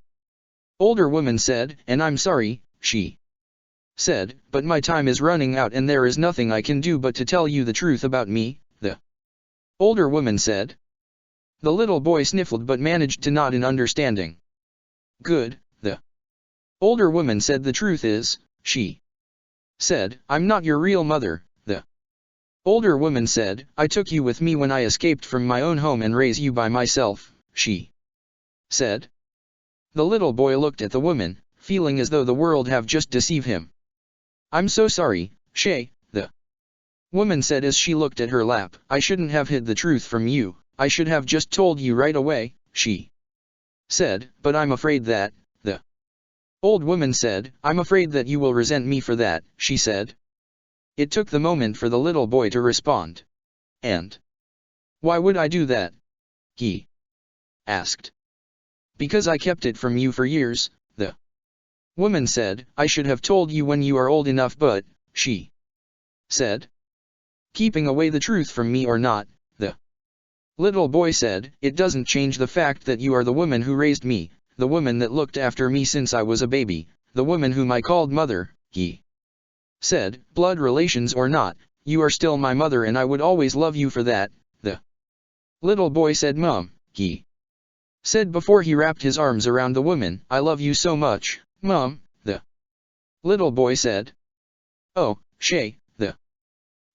older woman said, and I'm sorry, she said, but my time is running out and there is nothing I can do but to tell you the truth about me, the older woman said. The little boy sniffled but managed to nod in understanding. Good, the older woman said. The truth is, she said, I'm not your real mother, the older woman said. I took you with me when I escaped from my own home and raised you by myself, she said. The little boy looked at the woman, feeling as though the world have just deceived him. I'm so sorry, Shay, the woman said as she looked at her lap. I shouldn't have hid the truth from you, I should have just told you right away, she said, but I'm afraid that, the old woman said, I'm afraid that you will resent me for that, she said. It took the moment for the little boy to respond. And why would I do that? He asked. Because I kept it from you for years, the woman said. I should have told you when you are old enough, but, she said. Keeping away the truth from me or not, the little boy said, it doesn't change the fact that you are the woman who raised me, the woman that looked after me since I was a baby, the woman whom I called mother, he said. Blood relations or not, you are still my mother and I would always love you for that, the little boy said. Mom, he said before he wrapped his arms around the woman. I love you so much, Mom, the little boy said. Oh, Shay, the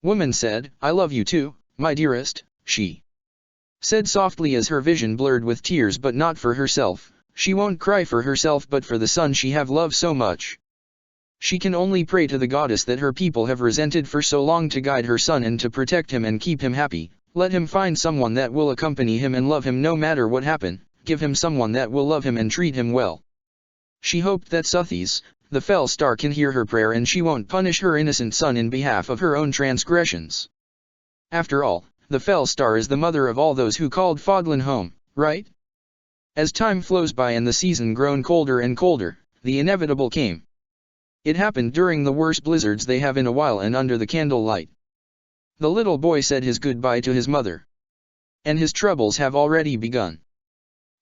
woman said. I love you too, my dearest, she said softly as her vision blurred with tears, but not for herself. She won't cry for herself but for the son she have loved so much. She can only pray to the goddess that her people have resented for so long to guide her son and to protect him and keep him happy. Let him find someone that will accompany him and love him no matter what happen. Give him someone that will love him and treat him well. She hoped that Suthis, the fell star, can hear her prayer and she won't punish her innocent son in behalf of her own transgressions. After all, the fell star is the mother of all those who called Fodlan home, right? As time flows by and the season grown colder and colder, the inevitable came. It happened during the worst blizzards they have in a while and under the candlelight. The little boy said his goodbye to his mother. And his troubles have already begun.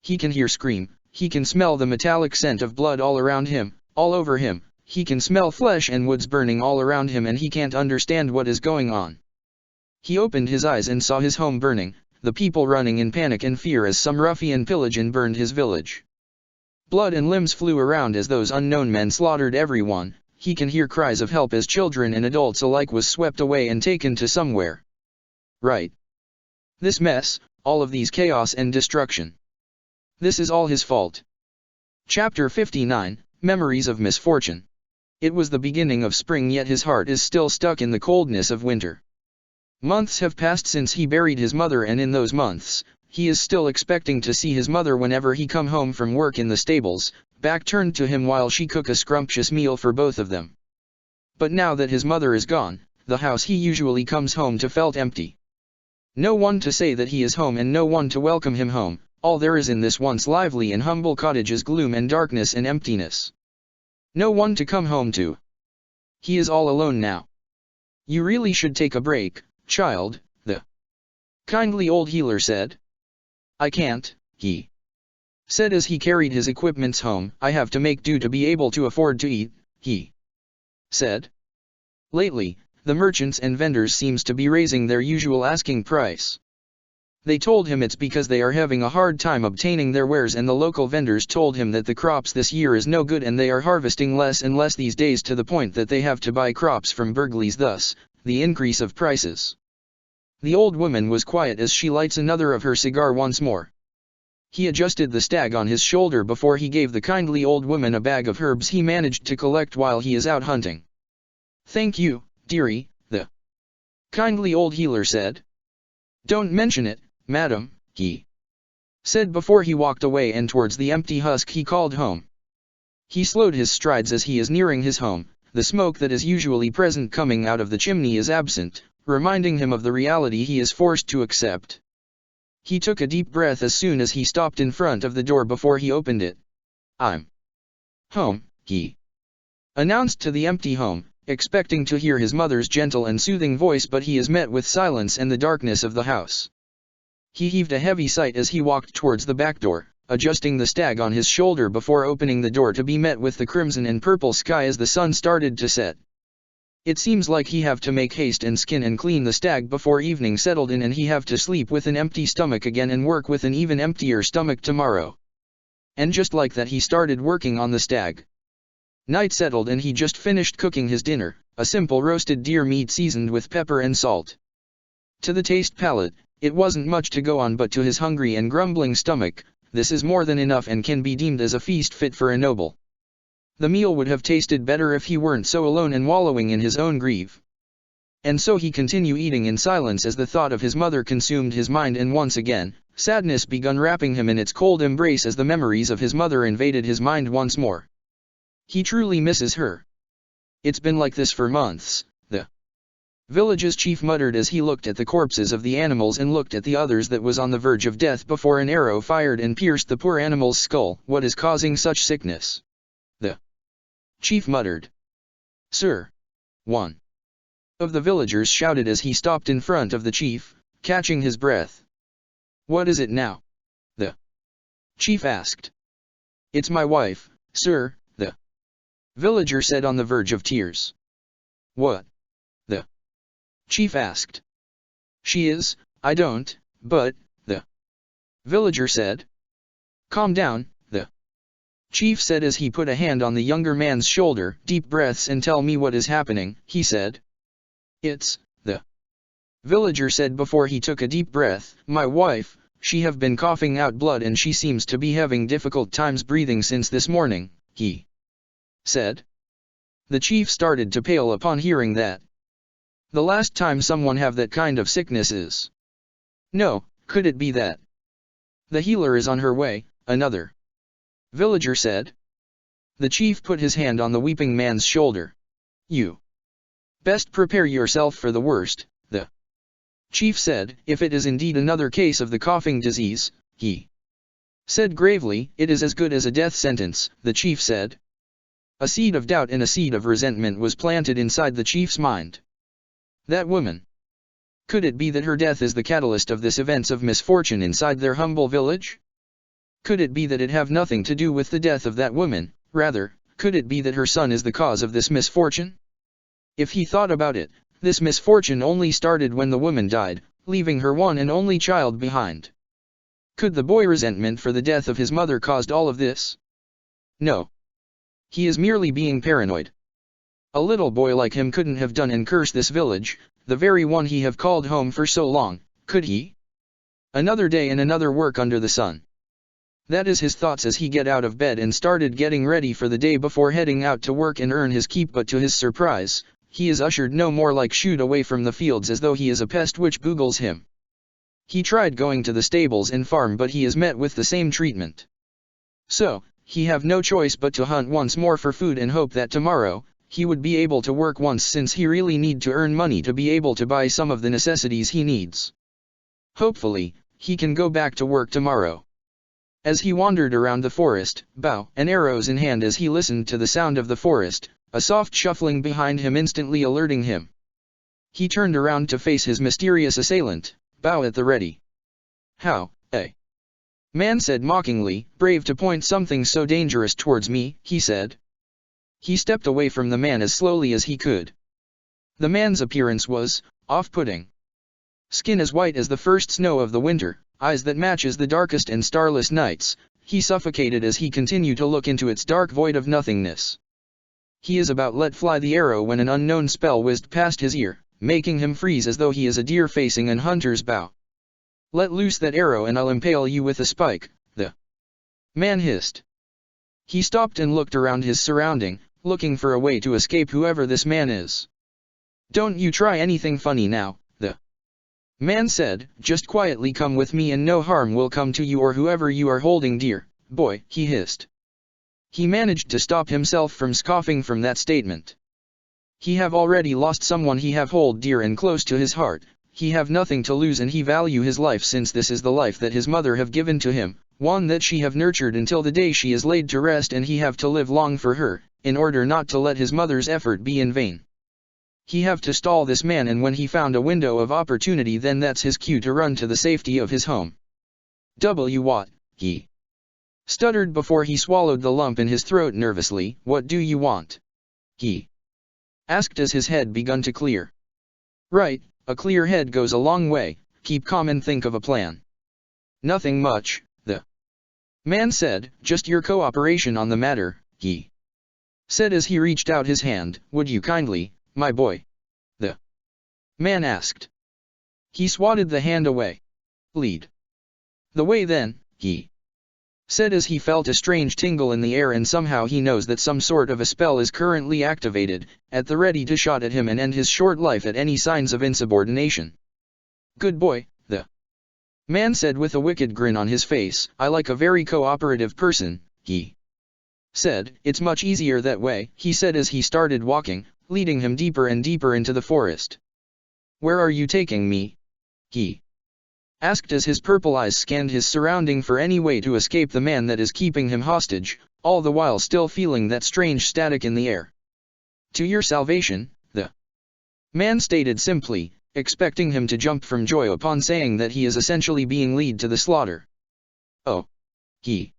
He can hear scream, he can smell the metallic scent of blood all around him, all over him, he can smell flesh and woods burning all around him and he can't understand what is going on. He opened his eyes and saw his home burning, the people running in panic and fear as some ruffian pillaged and burned his village. Blood and limbs flew around as those unknown men slaughtered everyone. He can hear cries of help as children and adults alike was swept away and taken to somewhere. Right. This mess, all of these chaos and destruction. This is all his fault. Chapter 59, Memories of Misfortune. It was the beginning of spring, yet his heart is still stuck in the coldness of winter. Months have passed since he buried his mother, and in those months, he is still expecting to see his mother whenever he come home from work in the stables, back turned to him while she cook a scrumptious meal for both of them. But now that his mother is gone, the house he usually comes home to felt empty. No one to say that he is home and no one to welcome him home. All there is in this once lively and humble cottage is gloom and darkness and emptiness. No one to come home to. He is all alone now. You really should take a break, child, the kindly old healer said. I can't, he said as he carried his equipments home. I have to make do to be able to afford to eat, he said. Lately, the merchants and vendors seems to be raising their usual asking price. They told him it's because they are having a hard time obtaining their wares, and the local vendors told him that the crops this year is no good and they are harvesting less and less these days to the point that they have to buy crops from burglaries, thus, the increase of prices. The old woman was quiet as she lights another of her cigar once more. He adjusted the stag on his shoulder before he gave the kindly old woman a bag of herbs he managed to collect while he is out hunting. Thank you, dearie, kindly old healer said. Don't mention it, madam, he said before he walked away and towards the empty husk he called home. He slowed his strides as he is nearing his home, the smoke that is usually present coming out of the chimney is absent, reminding him of the reality he is forced to accept. He took a deep breath as soon as he stopped in front of the door before he opened it. I'm home, he announced to the empty home, expecting to hear his mother's gentle and soothing voice, but he is met with silence and the darkness of the house. He heaved a heavy sigh as he walked towards the back door, adjusting the stag on his shoulder before opening the door to be met with the crimson and purple sky as the sun started to set. It seems like he have to make haste and skin and clean the stag before evening settled in, and he have to sleep with an empty stomach again and work with an even emptier stomach tomorrow. And just like that he started working on the stag. Night settled and he just finished cooking his dinner, a simple roasted deer meat seasoned with pepper and salt. To the taste palate, it wasn't much to go on, but to his hungry and grumbling stomach, this is more than enough and can be deemed as a feast fit for a noble. The meal would have tasted better if he weren't so alone and wallowing in his own grief. And so he continued eating in silence as the thought of his mother consumed his mind, and once again, sadness begun wrapping him in its cold embrace as the memories of his mother invaded his mind once more. He truly misses her. It's been like this for months, the village's chief muttered as he looked at the corpses of the animals and looked at the others that was on the verge of death before an arrow fired and pierced the poor animal's skull. What is causing such sickness? The chief muttered. Sir. One of the villagers shouted as he stopped in front of the chief, catching his breath. What is it now? The chief asked. It's my wife, sir, the villager said on the verge of tears. What? The chief asked. She is, I don't, but, the villager said. Calm down, the chief said as he put a hand on the younger man's shoulder. Deep breaths and tell me what is happening, he said. It's, the villager said before he took a deep breath. My wife, she have been coughing out blood and she seems to be having difficult times breathing since this morning, he said. The chief started to pale upon hearing that. The last time someone have that kind of sickness is. No, could it be that the healer is on her way? Another villager said. The chief put his hand on the weeping man's shoulder. You best prepare yourself for the worst, the chief said. If it is indeed another case of the coughing disease, he said gravely. It is as good as a death sentence, the chief said. A seed of doubt and a seed of resentment was planted inside the chief's mind. That woman. Could it be that her death is the catalyst of this events of misfortune inside their humble village? Could it be that it have nothing to do with the death of that woman, rather, could it be that her son is the cause of this misfortune? If he thought about it, this misfortune only started when the woman died, leaving her one and only child behind. Could the boy resentment for the death of his mother caused all of this? No. He is merely being paranoid. A little boy like him couldn't have done and cursed this village, the very one he have called home for so long, could he? Another day and another work under the sun. That is his thoughts as he get out of bed and started getting ready for the day before heading out to work and earn his keep, but to his surprise, he is ushered no more like shooed away from the fields as though he is a pest which boogles him. He tried going to the stables and farm, but he is met with the same treatment. So, he have no choice but to hunt once more for food and hope that tomorrow, he would be able to work once, since he really need to earn money to be able to buy some of the necessities he needs. Hopefully, he can go back to work tomorrow. As he wandered around the forest, bow and arrows in hand, as he listened to the sound of the forest, a soft shuffling behind him instantly alerting him. He turned around to face his mysterious assailant, bow at the ready. How, eh? Man said mockingly, brave to point something so dangerous towards me, he said. He stepped away from the man as slowly as he could. The man's appearance was off-putting. Skin as white as the first snow of the winter, eyes that matches the darkest and starless nights. He suffocated as he continued to look into its dark void of nothingness. He is about let fly the arrow when an unknown spell whizzed past his ear, making him freeze as though he is a deer facing an hunter's bow. Let loose that arrow and I'll impale you with a spike, the man hissed. He stopped and looked around his surrounding, looking for a way to escape whoever this man is. Don't you try anything funny now, Man said, just quietly come with me and no harm will come to you or whoever you are holding dear, boy, he hissed. He managed to stop himself from scoffing from that statement. He have already lost someone he have hold dear and close to his heart, he have nothing to lose and he value his life since this is the life that his mother have given to him, one that she have nurtured until the day she is laid to rest and he have to live long for her, in order not to let his mother's effort be in vain. He have to stall this man and when he found a window of opportunity then that's his cue to run to the safety of his home. What, he stuttered before he swallowed the lump in his throat nervously, what do you want? He asked as his head begun to clear. Right, a clear head goes a long way, keep calm and think of a plan. Nothing much, the man said, just your cooperation on the matter, he said as he reached out his hand, would you kindly, my boy? The man asked. He swatted the hand away. Lead the way then, he said as he felt a strange tingle in the air and somehow he knows that some sort of a spell is currently activated, at the ready to shot at him and end his short life at any signs of insubordination. Good boy, the man said with a wicked grin on his face, I like a very cooperative person, he said, it's much easier that way, he said as he started walking, leading him deeper and deeper into the forest. Where are you taking me? He asked as his purple eyes scanned his surrounding for any way to escape the man that is keeping him hostage, all the while still feeling that strange static in the air. To your salvation, the man stated simply, expecting him to jump from joy upon saying that he is essentially being led to the slaughter. Oh, he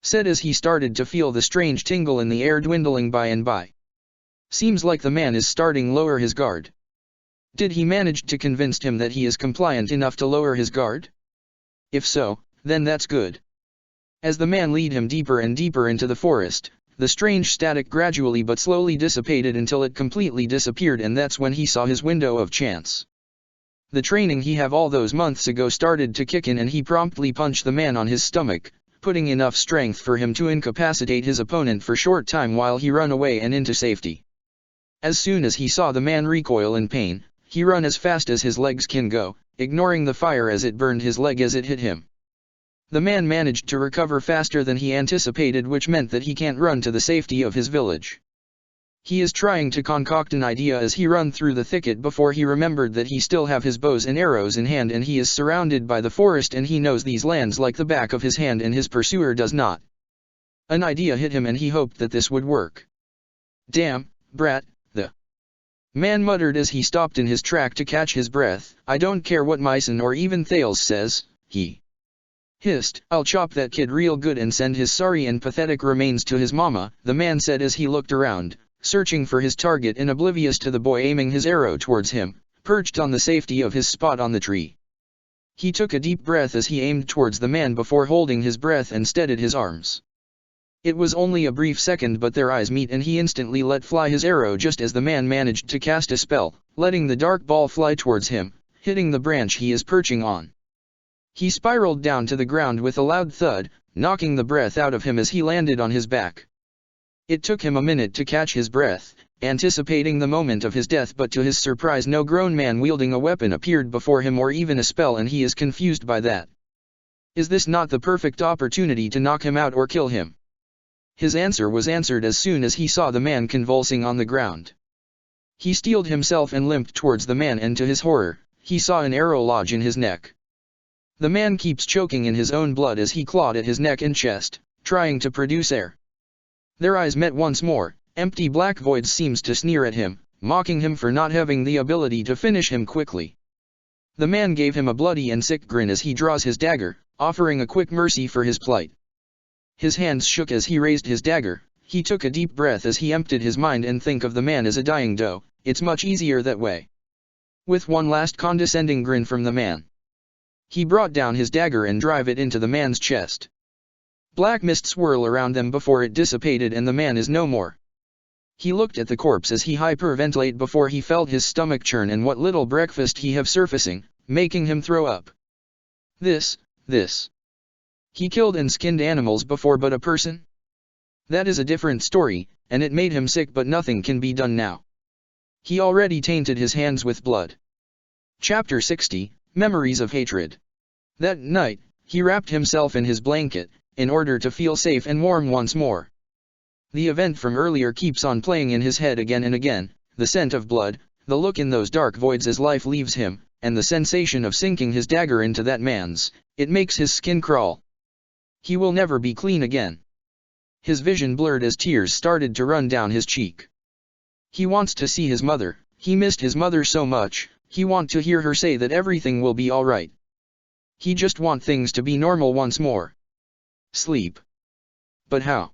said as he started to feel the strange tingle in the air dwindling by and by. Seems like the man is starting lower his guard. Did he manage to convince him that he is compliant enough to lower his guard? If so, then that's good. As the man led him deeper and deeper into the forest, the strange static gradually but slowly dissipated until it completely disappeared and that's when he saw his window of chance. The training he have all those months ago started to kick in and he promptly punched the man on his stomach, putting enough strength for him to incapacitate his opponent for short time while he run away and into safety. As soon as he saw the man recoil in pain, he run as fast as his legs can go, ignoring the fire as it burned his leg as it hit him. The man managed to recover faster than he anticipated, which meant that he can't run to the safety of his village. He is trying to concoct an idea as he run through the thicket before he remembered that he still have his bows and arrows in hand and he is surrounded by the forest and he knows these lands like the back of his hand and his pursuer does not. An idea hit him and he hoped that this would work. Damn, brat, the man muttered as he stopped in his track to catch his breath, I don't care what Myson or even Thales says, he hissed, I'll chop that kid real good and send his sorry and pathetic remains to his mama, the man said as he looked around, searching for his target and oblivious to the boy aiming his arrow towards him, perched on the safety of his spot on the tree. He took a deep breath as he aimed towards the man before holding his breath and steadied his arms. It was only a brief second but their eyes meet and he instantly let fly his arrow just as the man managed to cast a spell, letting the dark ball fly towards him, hitting the branch he is perching on. He spiraled down to the ground with a loud thud, knocking the breath out of him as he landed on his back. It took him a minute to catch his breath, anticipating the moment of his death, but to his surprise no grown man wielding a weapon appeared before him or even a spell, and he is confused by that. Is this not the perfect opportunity to knock him out or kill him? His answer was answered as soon as he saw the man convulsing on the ground. He steeled himself and limped towards the man, and to his horror, he saw an arrow lodge in his neck. The man keeps choking in his own blood as he clawed at his neck and chest, trying to produce air. Their eyes met once more, empty black voids seems to sneer at him, mocking him for not having the ability to finish him quickly. The man gave him a bloody and sick grin as he draws his dagger, offering a quick mercy for his plight. His hands shook as he raised his dagger, he took a deep breath as he emptied his mind and think of the man as a dying doe, it's much easier that way. With one last condescending grin from the man, he brought down his dagger and drive it into the man's chest. Black mist swirl around them before it dissipated and the man is no more. He looked at the corpse as he hyperventilate before he felt his stomach churn and what little breakfast he have surfacing, making him throw up. This. He killed and skinned animals before, but a person? That is a different story, and it made him sick, but nothing can be done now. He already tainted his hands with blood. Chapter 60, memories of hatred. That night, he wrapped himself in his blanket, in order to feel safe and warm once more. The event from earlier keeps on playing in his head again and again, the scent of blood, the look in those dark voids as life leaves him, and the sensation of sinking his dagger into that man's, it makes his skin crawl. He will never be clean again. His vision blurred as tears started to run down his cheek. He wants to see his mother, he missed his mother so much, he want to hear her say that everything will be alright. He just want things to be normal once more. Sleep. But how?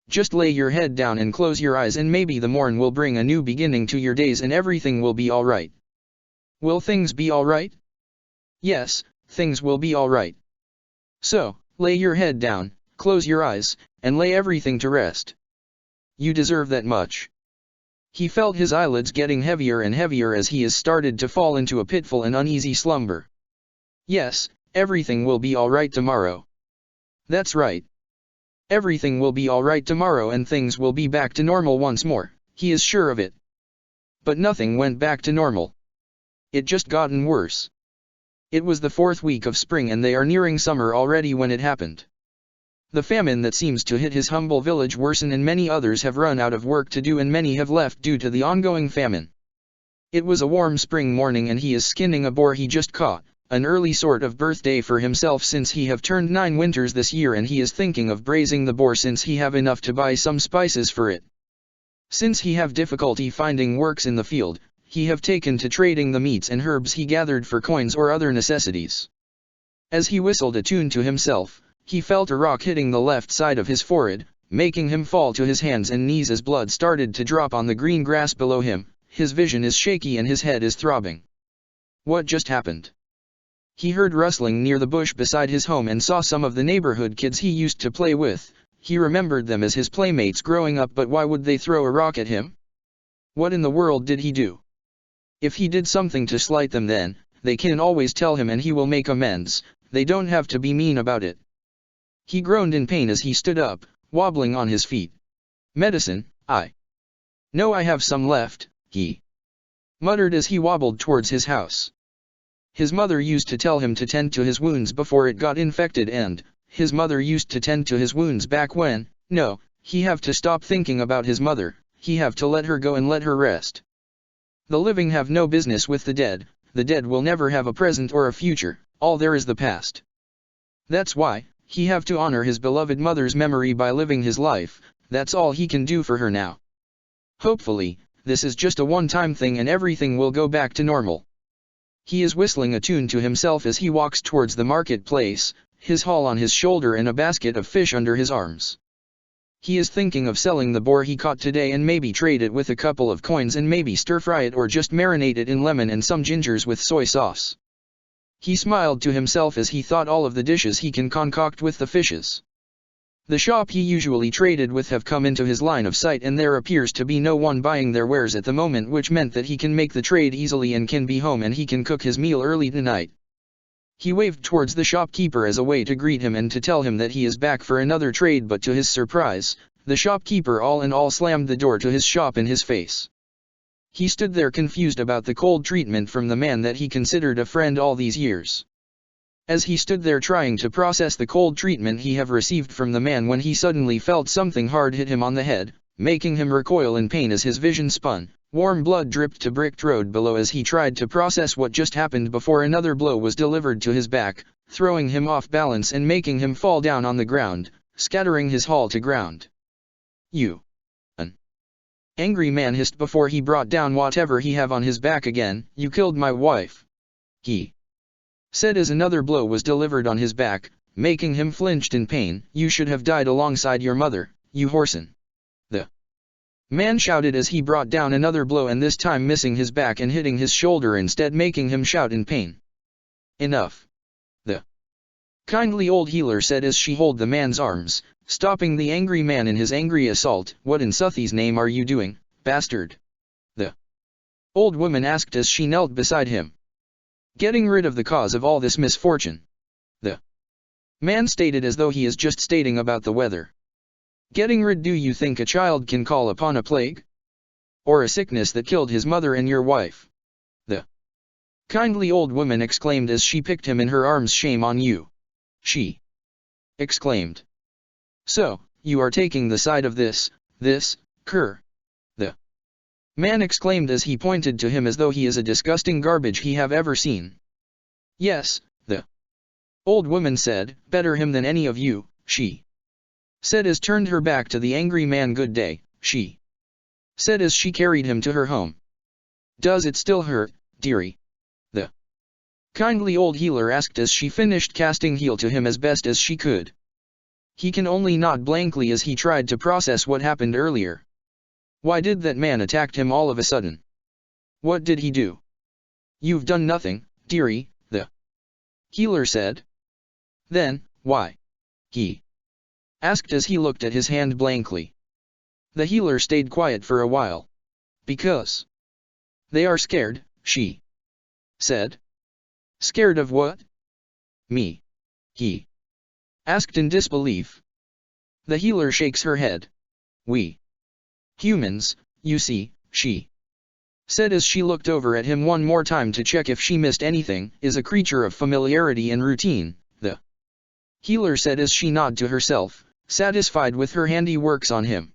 Just lay your head down and close your eyes and maybe the morn will bring a new beginning to your days and everything will be alright. Will things be alright? Yes, things will be alright. So, lay your head down, close your eyes, and lay everything to rest. You deserve that much. He felt his eyelids getting heavier and heavier as he started to fall into a pitful and uneasy slumber. Yes, everything will be alright tomorrow. That's right. Everything will be alright tomorrow and things will be back to normal once more, he is sure of it. But nothing went back to normal. It just gotten worse. It was the 4th week of spring and they are nearing summer already when it happened. The famine that seems to hit his humble village worsen and many others have run out of work to do and many have left due to the ongoing famine. It was a warm spring morning and he is skinning a boar he just caught, an early sort of birthday for himself since he have turned 9 winters this year and he is thinking of braising the boar since he have enough to buy some spices for it. Since he have difficulty finding works in the field, he have taken to trading the meats and herbs he gathered for coins or other necessities. As he whistled a tune to himself, he felt a rock hitting the left side of his forehead, making him fall to his hands and knees as blood started to drop on the green grass below him. His vision is shaky and his head is throbbing. What just happened? He heard rustling near the bush beside his home and saw some of the neighborhood kids he used to play with. He remembered them as his playmates growing up, but why would they throw a rock at him? What in the world did he do? If he did something to slight them, then they can always tell him and he will make amends. They don't have to be mean about it. He groaned in pain as he stood up, wobbling on his feet. Medicine, I know I have some left, he muttered as he wobbled towards his house. His mother used to tell him to tend to his wounds before it got infected, and his mother used to tend to his wounds back when, no, he have to stop thinking about his mother, he have to let her go and let her rest. The living have no business with the dead will never have a present or a future, all there is the past. That's why, he have to honor his beloved mother's memory by living his life, that's all he can do for her now. Hopefully, this is just a one-time thing and everything will go back to normal. He is whistling a tune to himself as he walks towards the marketplace, his haul on his shoulder and a basket of fish under his arms. He is thinking of selling the boar he caught today and maybe trade it with a couple of coins and maybe stir-fry it or just marinate it in lemon and some gingers with soy sauce. He smiled to himself as he thought all of the dishes he can concoct with the fishes. The shop he usually traded with have come into his line of sight and there appears to be no one buying their wares at the moment, which meant that he can make the trade easily and can be home and he can cook his meal early tonight. He waved towards the shopkeeper as a way to greet him and to tell him that he is back for another trade, but to his surprise, the shopkeeper all in all slammed the door to his shop in his face. He stood there confused about the cold treatment from the man that he considered a friend all these years. As he stood there trying to process the cold treatment he have received from the man, when he suddenly felt something hard hit him on the head, making him recoil in pain as his vision spun. Warm blood dripped to bricked road below as he tried to process what just happened before another blow was delivered to his back, throwing him off balance and making him fall down on the ground, scattering his haul to ground. "You!" an angry man hissed before he brought down whatever he have on his back again. "You killed my wife," he said as another blow was delivered on his back, making him flinched in pain. "You should have died alongside your mother, you whoreson," the man shouted as he brought down another blow, and this time missing his back and hitting his shoulder instead, making him shout in pain. "Enough," the kindly old healer said as she held the man's arms, stopping the angry man in his angry assault. "What in Suthy's name are you doing, bastard?" the old woman asked as she knelt beside him. "Getting rid of the cause of all this misfortune," the man stated as though he is just stating about the weather. "Getting rid? Do you think a child can call upon a plague? Or a sickness that killed his mother and your wife?" the kindly old woman exclaimed as she picked him in her arms. Shame on you. She exclaimed. So, you are taking the side of this cur. The man exclaimed as he pointed to him as though he is a disgusting garbage he have ever seen. Yes, the old woman said, better him than any of you, she said as turned her back to the angry man. Good day, she said as she carried him to her home. Does it still hurt, dearie? The kindly old healer asked as she finished casting heal to him as best as she could. He can only nod blankly as he tried to process what happened earlier. Why did that man attack him all of a sudden? What did he do? You've done nothing, dearie, the healer said. Then, why? He asked as he looked at his hand blankly. The healer stayed quiet for a while. Because they are scared, she said. Scared of what? Me. He asked in disbelief. The healer shakes her head. We humans, you see, she said as she looked over at him one more time to check if she missed anything, is a creature of familiarity and routine, the healer said as she nodded to herself, satisfied with her handiworks on him.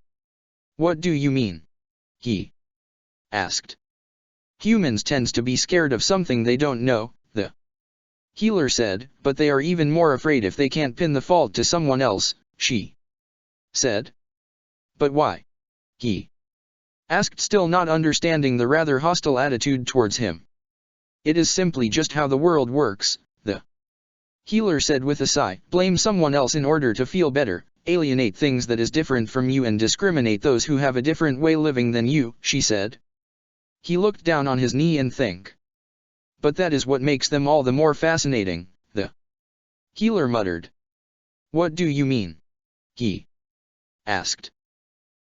What do you mean? He asked. Humans tends to be scared of something they don't know, the healer said, but they are even more afraid if they can't pin the fault to someone else, she said. But why? He asked, still not understanding the rather hostile attitude towards him. It is simply just how the world works, the healer said with a sigh. Blame someone else in order to feel better, alienate things that is different from you and discriminate those who have a different way living than you, she said. He looked down on his knee and think. But that is what makes them all the more fascinating, the healer muttered. What do you mean? He asked.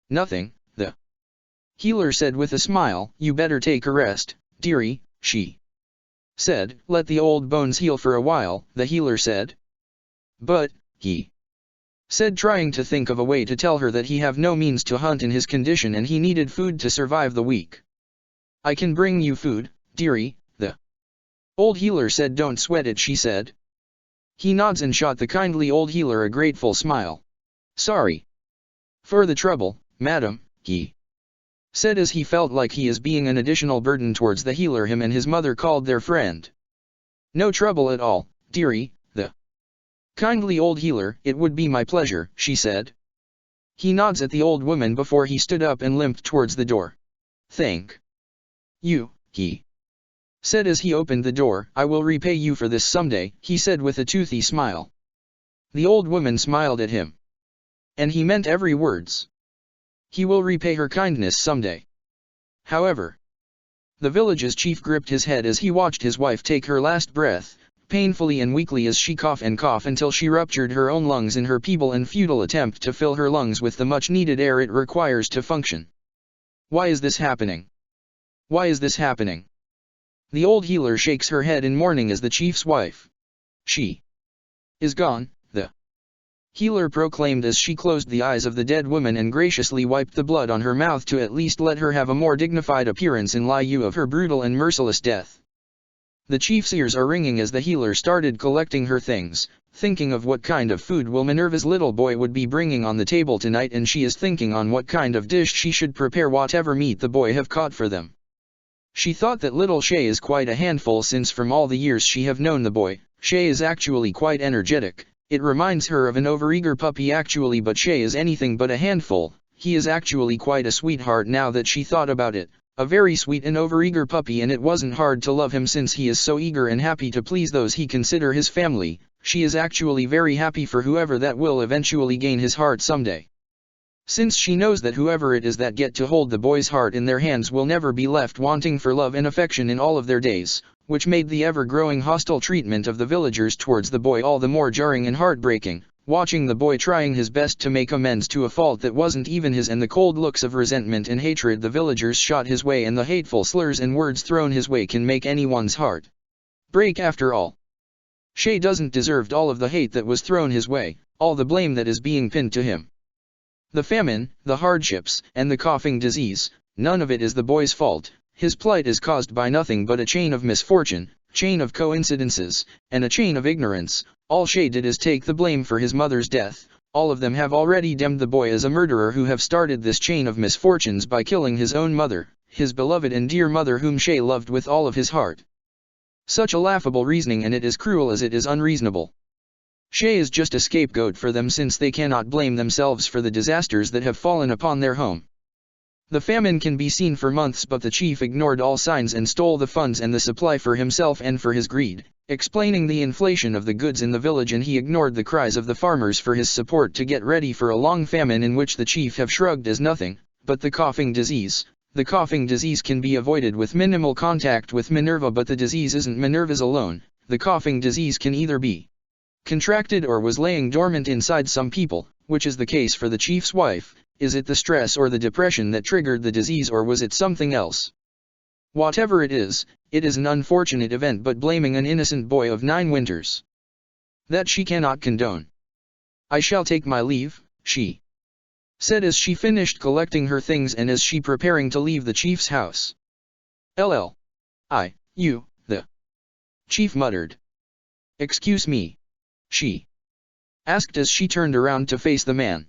Nothing, the healer said with a smile. You better take a rest, dearie, she said. Let the old bones heal for a while, the healer said. But, he said, trying to think of a way to tell her that he have no means to hunt in his condition and he needed food to survive the week. I can bring you food, dearie, the old healer said. Don't sweat it, she said. He nods and shot the kindly old healer a grateful smile. Sorry for the trouble, madam, he said as he felt like he is being an additional burden towards the healer him and his mother called their friend. No trouble at all, dearie, the kindly old healer. It would be my pleasure, she said. He nods at the old woman before he stood up and limped towards the door. Thank you, he said as he opened the door. I will repay you for this someday, he said with a toothy smile. The old woman smiled at him. And he meant every words. He will repay her kindness someday. However, the village's chief gripped his head as he watched his wife take her last breath, painfully and weakly as she coughed and coughed until she ruptured her own lungs in her feeble and futile attempt to fill her lungs with the much-needed air it requires to function. Why is this happening? Why is this happening? The old healer shakes her head in mourning as the chief's wife. She is gone, the healer proclaimed as she closed the eyes of the dead woman and graciously wiped the blood on her mouth to at least let her have a more dignified appearance in lieu of her brutal and merciless death. The chief's ears are ringing as the healer started collecting her things, thinking of what kind of food will Minerva's little boy would be bringing on the table tonight, and she is thinking on what kind of dish she should prepare whatever meat the boy have caught for them. She thought that little Shay is quite a handful since from all the years she have known the boy, Shay is actually quite energetic. It reminds her of an overeager puppy actually, but Shay is anything but a handful. He is actually quite a sweetheart now that she thought about it, a very sweet and overeager puppy, and it wasn't hard to love him since he is so eager and happy to please those he consider his family. She is actually very happy for whoever that will eventually gain his heart someday. Since she knows that whoever it is that get to hold the boy's heart in their hands will never be left wanting for love and affection in all of their days, which made the ever-growing hostile treatment of the villagers towards the boy all the more jarring and heartbreaking, watching the boy trying his best to make amends to a fault that wasn't even his, and the cold looks of resentment and hatred the villagers shot his way and the hateful slurs and words thrown his way can make anyone's heart break. After all, Shay doesn't deserve all of the hate that was thrown his way, all the blame that is being pinned to him. The famine, the hardships, and the coughing disease, none of it is the boy's fault. His plight is caused by nothing but a chain of misfortune, chain of coincidences, and a chain of ignorance. All Shay did is take the blame for his mother's death. All of them have already damned the boy as a murderer who have started this chain of misfortunes by killing his own mother, his beloved and dear mother whom Shay loved with all of his heart. Such a laughable reasoning, and it is cruel as it is unreasonable. Shay is just a scapegoat for them since they cannot blame themselves for the disasters that have fallen upon their home. The famine can be seen for months, but the chief ignored all signs and stole the funds and the supply for himself and for his greed, explaining the inflation of the goods in the village, and he ignored the cries of the farmers for his support to get ready for a long famine in which the chief have shrugged as nothing but the coughing disease. The coughing disease can be avoided with minimal contact with Minerva, but the disease isn't Minerva's alone. The coughing disease can either be contracted or was laying dormant inside some people, which is the case for the chief's wife. Is it the stress or the depression that triggered the disease, or was it something else? Whatever it is an unfortunate event, but blaming an innocent boy of 9 winters, that she cannot condone. I shall take my leave, she said as she finished collecting her things and as she preparing to leave the chief's house. The chief muttered. Excuse me, she asked as she turned around to face the man.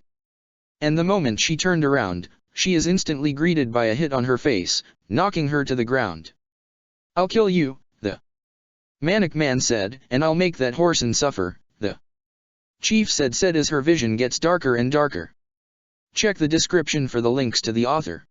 And the moment she turned around, she is instantly greeted by a hit on her face, knocking her to the ground. I'll kill you, the manic man said, and I'll make that whoreson suffer, the chief said as her vision gets darker and darker. Check the description for the links to the author.